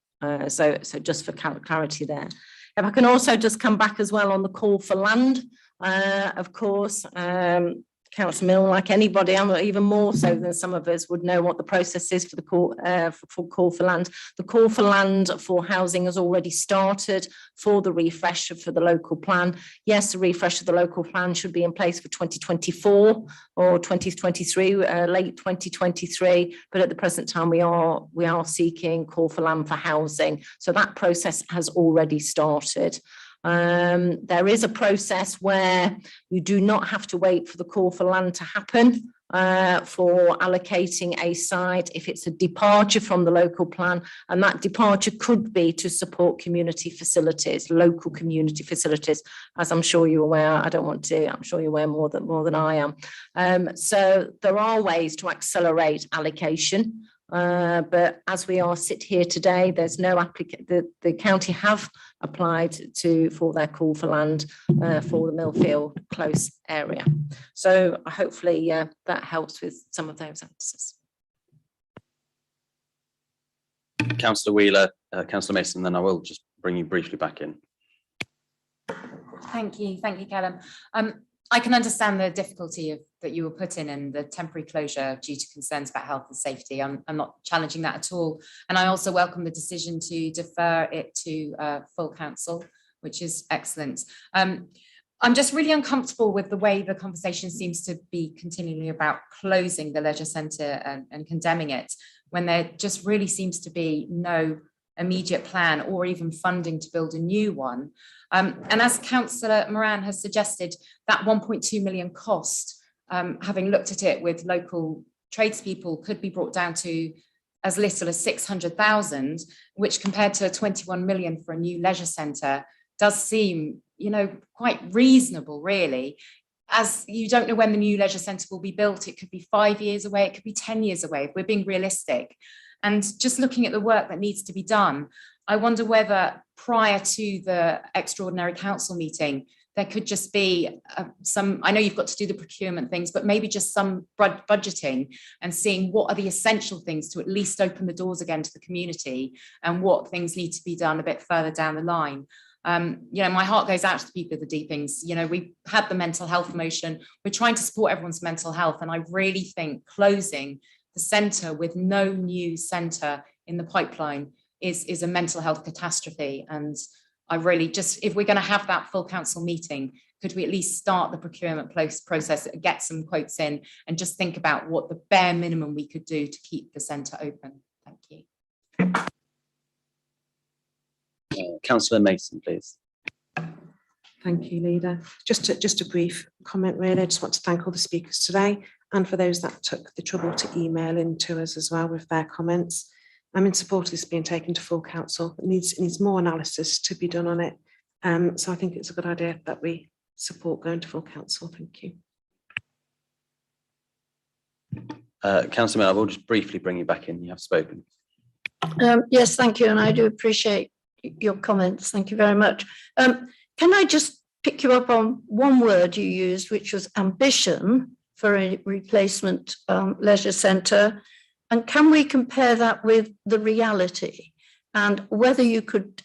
I: So just for clarity there. If I can also just come back as well on the call for land. Of course, Councillor Mill, like anybody, even more so than some of us, would know what the process is for the call for land. The call for land for housing has already started for the refresh for the local plan. Yes, the refresh of the local plan should be in place for 2024 or 2023, late 2023. But at the present time, we are seeking call for land for housing. So that process has already started. There is a process where you do not have to wait for the call for land to happen for allocating a site if it's a departure from the local plan, and that departure could be to support community facilities, local community facilities, as I'm sure you're aware. I'm sure you're aware more than I am. So there are ways to accelerate allocation. But as we sit here today, there's no applicant. The county have applied for their call for land for the Millfield Close area. So hopefully that helps with some of those answers.
A: Councillor Wheeler, Councillor Mason, then I will just bring you briefly back in.
N: Thank you, Kelham. I can understand the difficulty that you were put in and the temporary closure due to concerns about health and safety. I'm not challenging that at all. And I also welcome the decision to defer it to full council, which is excellent. I'm just really uncomfortable with the way the conversation seems to be continually about closing the leisure centre and condemning it, when there just really seems to be no immediate plan or even funding to build a new one. And as Councillor Moran has suggested, that 1.2 million cost, having looked at it with local tradespeople, could be brought down to as little as 600,000, which compared to 21 million for a new leisure centre does seem, quite reasonable, really. As you don't know when the new leisure centre will be built. It could be 5 years away, it could be 10 years away, if we're being realistic. And just looking at the work that needs to be done, I wonder whether prior to the extraordinary council meeting, there could just be I know you've got to do the procurement things, but maybe just some budgeting and seeing what are the essential things to at least open the doors again to the community and what things need to be done a bit further down the line. My heart goes out to the people of the Deepings. We had the mental health motion. We're trying to support everyone's mental health. And I really think closing the centre with no new centre in the pipeline is a mental health catastrophe. And I really if we're going to have that full council meeting, could we at least start the procurement process, get some quotes in, and just think about what the bare minimum we could do to keep the centre open? Thank you.
A: Councillor Mason, please.
O: Thank you, Leader. Just a brief comment, really. I just want to thank all the speakers today and for those that took the trouble to email in to us as well with their comments. I'm in support of this being taken to full council. It needs more analysis to be done on it. So I think it's a good idea that we support going to full council. Thank you.
A: Councillor Miller, I will just briefly bring you back in. You have spoken.
M: Yes, thank you. And I do appreciate your comments. Thank you very much. Can I just pick you up on one word you used, which was ambition for a replacement leisure centre? And can we compare that with the reality, and whether you could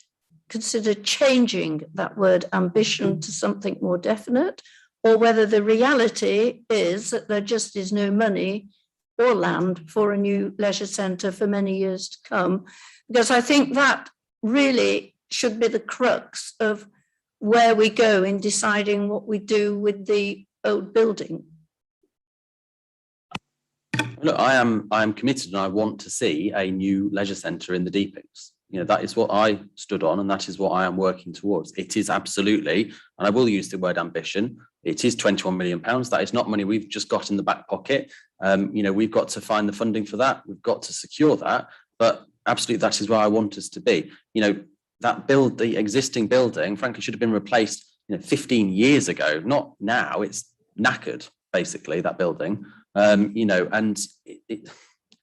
M: consider changing that word ambition to something more definite, or whether the reality is that there just is no money or land for a new leisure centre for many years to come? Because I think that really should be the crux of where we go in deciding what we do with the old building.
A: Look, I am committed, and I want to see a new leisure centre in the Deepings. You know, that is what I stood on, and that is what I am working towards. It is absolutely, and I will use the word ambition, it is £21 million. That is not money we've just got in the back pocket. You know, we've got to find the funding for that. We've got to secure that. But absolutely, that is where I want us to be. You know, the existing building, frankly, should have been replaced, 15 years ago, not now. It's knackered, basically, that building. You know, and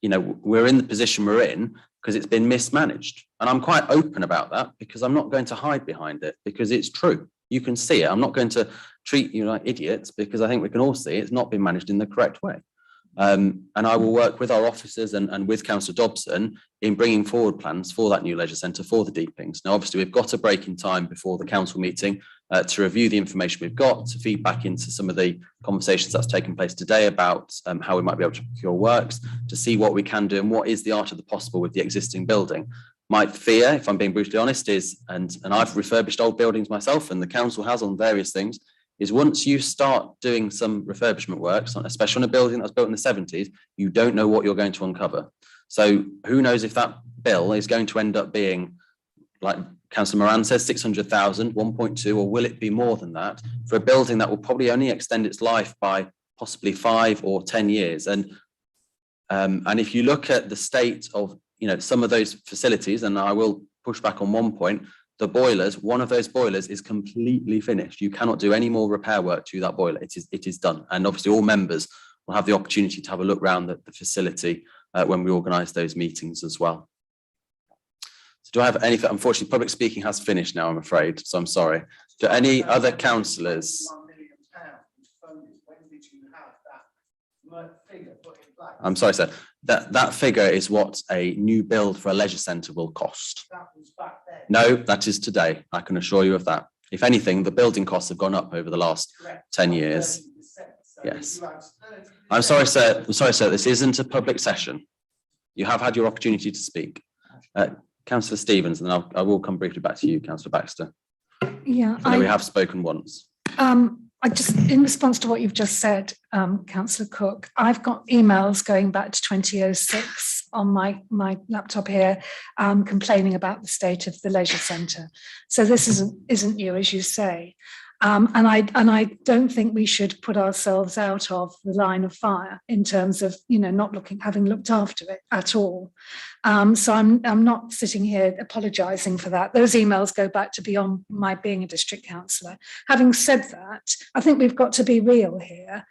A: we're in the position we're in because it's been mismanaged. And I'm quite open about that, because I'm not going to hide behind it, because it's true. You can see it. I'm not going to treat you like idiots, because I think we can all see it's not been managed in the correct way. And I will work with our officers and with Councillor Dobson in bringing forward plans for that new leisure centre for the Deepings. Now, obviously, we've got a break in time before the council meeting to review the information we've got, to feed back into some of the conversations that's taken place today about how we might be able to procure works, to see what we can do and what is the art of the possible with the existing building. My fear, if I'm being brutally honest, is, and I've refurbished old buildings myself, and the council has on various things, is once you start doing some refurbishment works, especially on a building that was built in the 70s, you don't know what you're going to uncover. So who knows if that bill is going to end up being, like Councillor Moran says, 600,000, 1.2, or will it be more than that for a building that will probably only extend its life by possibly 5 or 10 years? And if you look at the state of some of those facilities, and I will push back on one point, the boilers, one of those boilers is completely finished. You cannot do any more repair work to that boiler. It is done. And obviously all members will have the opportunity to have a look around the facility when we organise those meetings as well. So do I have anything? Unfortunately, public speaking has finished now, I'm afraid, so I'm sorry. Do any other councillors? I'm sorry, sir. That figure is what a new build for a leisure centre will cost. That was back then. No, that is today. I can assure you of that. If anything, the building costs have gone up over the last 10 years. Yes. I'm sorry, sir. This isn't a public session. You have had your opportunity to speak. Councillor Stevens, and then I will come briefly back to you, Councillor Baxter.
J: Yeah,
A: we have spoken once.
J: I just, in response to what you've just said, Councillor Cooke, I've got emails going back to 2006 on my laptop here, complaining about the state of the leisure centre. So this isn't new, as you say. And I don't think we should put ourselves out of the line of fire in terms of, having looked after it at all. So I'm not sitting here apologising for that. Those emails go back to beyond my being a district councillor. Having said that, I think we've got to be real here.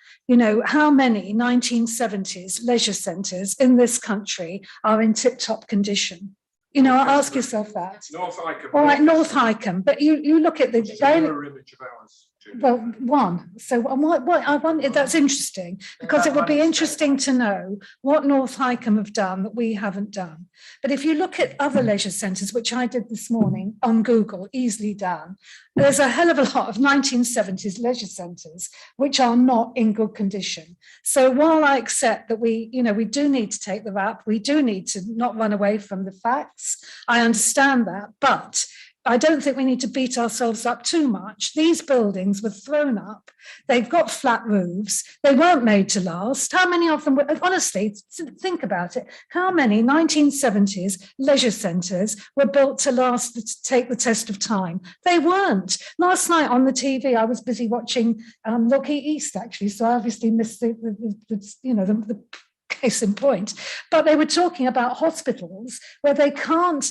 J: How many 1970s leisure centres in this country are in tip-top condition? Ask yourself that.
D: North Icombe.
J: All right, North Icombe, but you look at the
D: mirror image of ours.
J: Well, one. So what I want, that's interesting, because it would be interesting to know what North Icombe have done that we haven't done. But if you look at other leisure centres, which I did this morning on Google, easily done, there's a hell of a lot of 1970s leisure centres which are not in good condition. So while I accept that we do need to take the rap, we do need to not run away from the facts, I understand that, but I don't think we need to beat ourselves up too much. These buildings were thrown up. They've got flat roofs. They weren't made to last. How many of them were, honestly, think about it. How many 1970s leisure centres were built to last, to take the test of time? They weren't. Last night on the TV, I was busy watching Lockheed East, actually, so I obviously missed the case in point. But they were talking about hospitals where they can't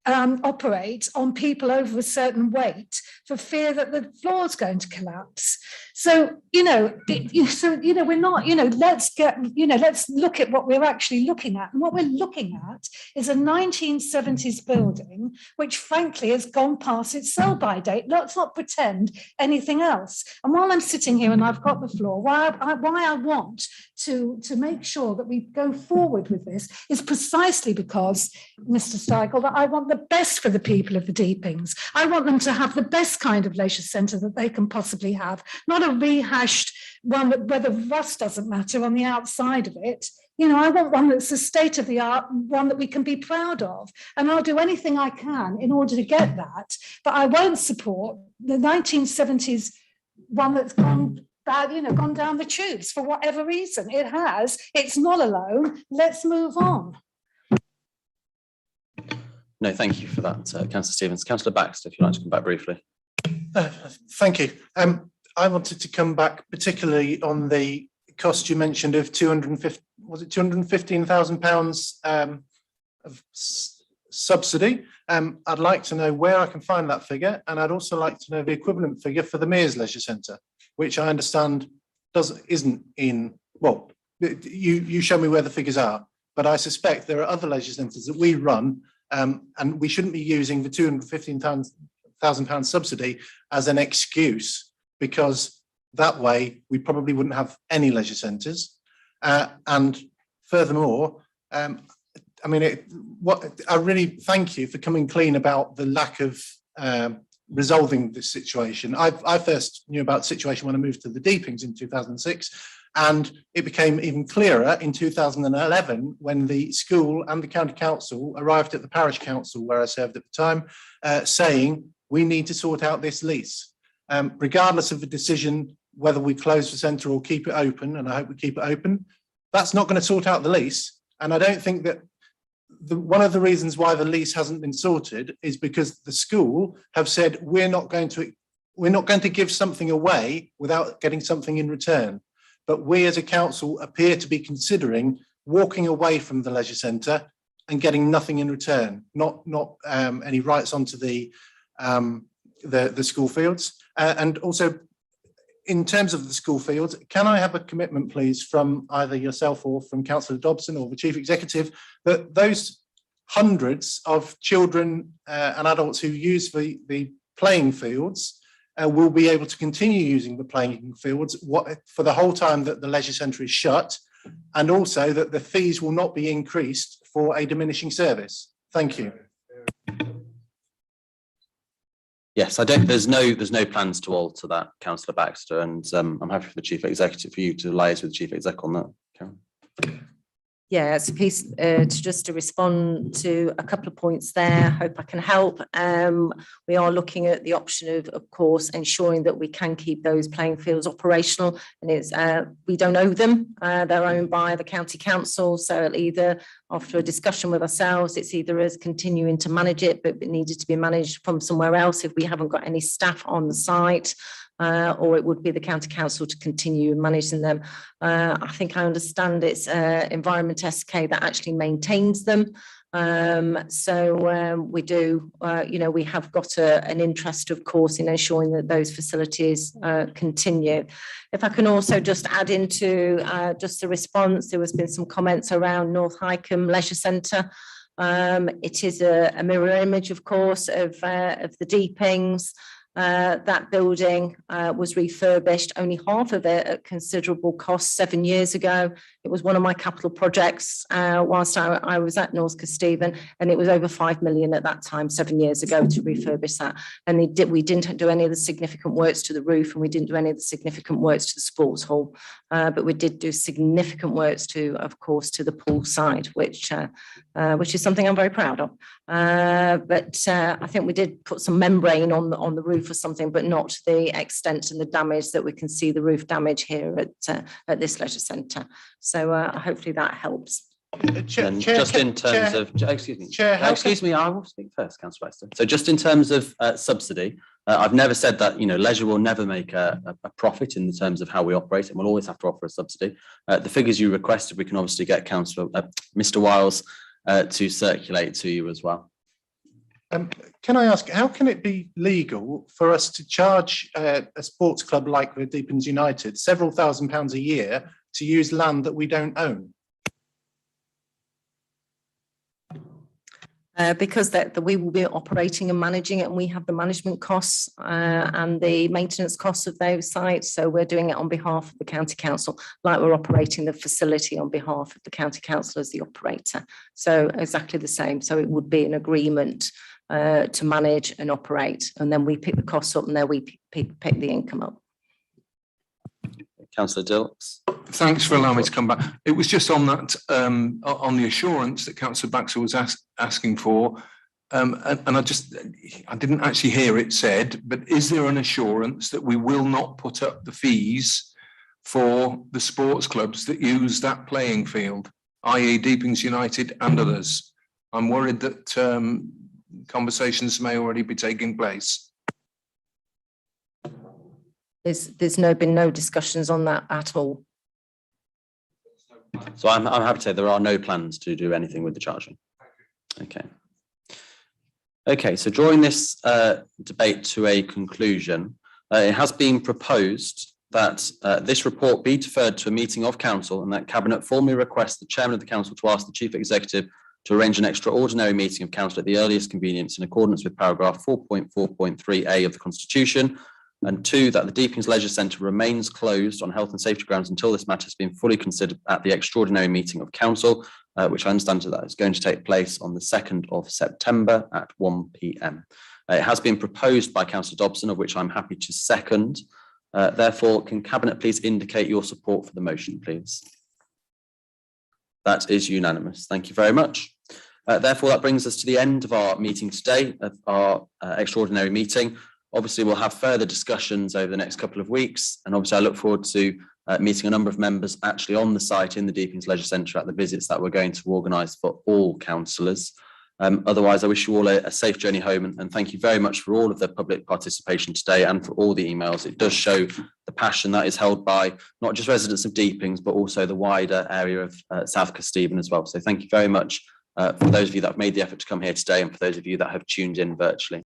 J: operate on people over a certain weight for fear that the floor is going to collapse. So, we're not, let's look at what we're actually looking at. And what we're looking at is a 1970s building, which frankly has gone past its sell-by date. Let's not pretend anything else. And while I'm sitting here and I've got the floor, why I want to make sure that we go forward with this is precisely because, Mr. Steigel, that I want the best for the people of the Deepings. I want them to have the best kind of leisure centre that they can possibly have, not a rehashed one where the rust doesn't matter on the outside of it. I want one that's a state of the art, one that we can be proud of. And I'll do anything I can in order to get that. But I won't support the 1970s one that's gone bad, gone down the tubes for whatever reason. It has. It's not alone. Let's move on.
A: No, thank you for that, Councillor Stevens. Councillor Baxter, if you'd like to come back briefly.
G: Thank you. I wanted to come back particularly on the cost you mentioned of £215,000 of subsidy. I'd like to know where I can find that figure, and I'd also like to know the equivalent figure for the Mears Leisure Centre, which I understand isn't in. Well, you show me where the figures are, but I suspect there are other leisure centres that we run, and we shouldn't be using the £215,000 subsidy as an excuse, because that way we probably wouldn't have any leisure centres. And furthermore, I really thank you for coming clean about the lack of resolving this situation. I first knew about the situation when I moved to the Deepings in 2006, and it became even clearer in 2011 when the school and the county council arrived at the parish council where I served at the time, saying we need to sort out this lease. Regardless of the decision whether we close the centre or keep it open, and I hope we keep it open, that's not going to sort out the lease. And I don't think that one of the reasons why the lease hasn't been sorted is because the school have said we're not going to give something away without getting something in return. But we as a council appear to be considering walking away from the leisure centre and getting nothing in return, not any rights onto the school fields. And also, in terms of the school fields, can I have a commitment, please, from either yourself or from Councillor Dobson or the Chief Executive, that those hundreds of children and adults who use the playing fields will be able to continue using the playing fields for the whole time that the leisure centre is shut, and also that the fees will not be increased for a diminishing service? Thank you.
A: Yes, there's no plans to alter that, Councillor Baxter, and I'm happy for the Chief Executive for you to liaise with the Chief Exec on that, Karen.
I: Yeah, it's a piece to respond to a couple of points there. Hope I can help. We are looking at the option of course, ensuring that we can keep those playing fields operational, and it's we don't own them. They're owned by the county council, so it'll either, after a discussion with ourselves, it's either as continuing to manage it, but it needed to be managed from somewhere else if we haven't got any staff on the site. Or it would be the county council to continue managing them. I think I understand it's Environment SK that actually maintains them. We do, we have got an interest, of course, in ensuring that those facilities continue. If I can also just add into just the response, there has been some comments around North Highcombe Leisure Centre. It is a mirror image, of course, of the Deepings. That building was refurbished, only half of it at considerable cost 7 years ago. It was one of my capital projects whilst I was at North Kesteven, and it was over 5 million at that time, 7 years ago, to refurbish that. And we didn't do any of the significant works to the roof, and we didn't do any of the significant works to the sports hall, but we did do significant works to, of course, to the pool side, which is something I'm very proud of. But I think we did put some membrane on the roof or something, but not to the extent and the damage that we can see the roof damage here at this leisure centre. So hopefully that helps.
A: Just in terms of, excuse me, I will speak first, Councillor Baxter. So just in terms of subsidy, I've never said that, leisure will never make a profit in the terms of how we operate, and we'll always have to offer a subsidy. The figures you requested, we can obviously get Councillor Mr. Wiles to circulate to you as well.
G: Can I ask, how can it be legal for us to charge a sports club like the Deepings United several £1,000s a year to use land that we don't own?
I: Because we will be operating and managing it, and we have the management costs and the maintenance costs of those sites. So we're doing it on behalf of the county council, like we're operating the facility on behalf of the county council as the operator. So exactly the same. So it would be an agreement to manage and operate, and then we pick the costs up, and then we pick the income up.
A: Councillor Dilks.
D: Thanks for allowing me to come back. It was just on that, on the assurance that Councillor Baxter was asking for. And I didn't actually hear it said, but is there an assurance that we will not put up the fees for the sports clubs that use that playing field, i.e. Deepings United and others? I'm worried that conversations may already be taking place.
I: There's been no discussions on that at all.
A: So I'm happy to say there are no plans to do anything with the charging. Okay, so drawing this debate to a conclusion, it has been proposed that this report be deferred to a meeting of council, and that Cabinet formally request the Chairman of the Council to ask the Chief Executive to arrange an extraordinary meeting of council at the earliest convenience in accordance with paragraph 4.4.3a of the Constitution. And 2, that the Deepings Leisure Centre remains closed on health and safety grounds until this matter has been fully considered at the extraordinary meeting of council, which I understand that is going to take place on the 2nd of September at 1 p.m. It has been proposed by Councillor Dobson, of which I'm happy to second. Therefore, can Cabinet please indicate your support for the motion, please? That is unanimous. Thank you very much. Therefore, that brings us to the end of our meeting today, of our extraordinary meeting. Obviously, we'll have further discussions over the next couple of weeks, and obviously I look forward to meeting a number of members actually on the site in the Deepings Leisure Centre at the visits that we're going to organise for all councillors. Otherwise, I wish you all a safe journey home, and thank you very much for all of the public participation today and for all the emails. It does show the passion that is held by not just residents of Deepings, but also the wider area of South Kesteven as well. So thank you very much for those of you that have made the effort to come here today, and for those of you that have tuned in virtually.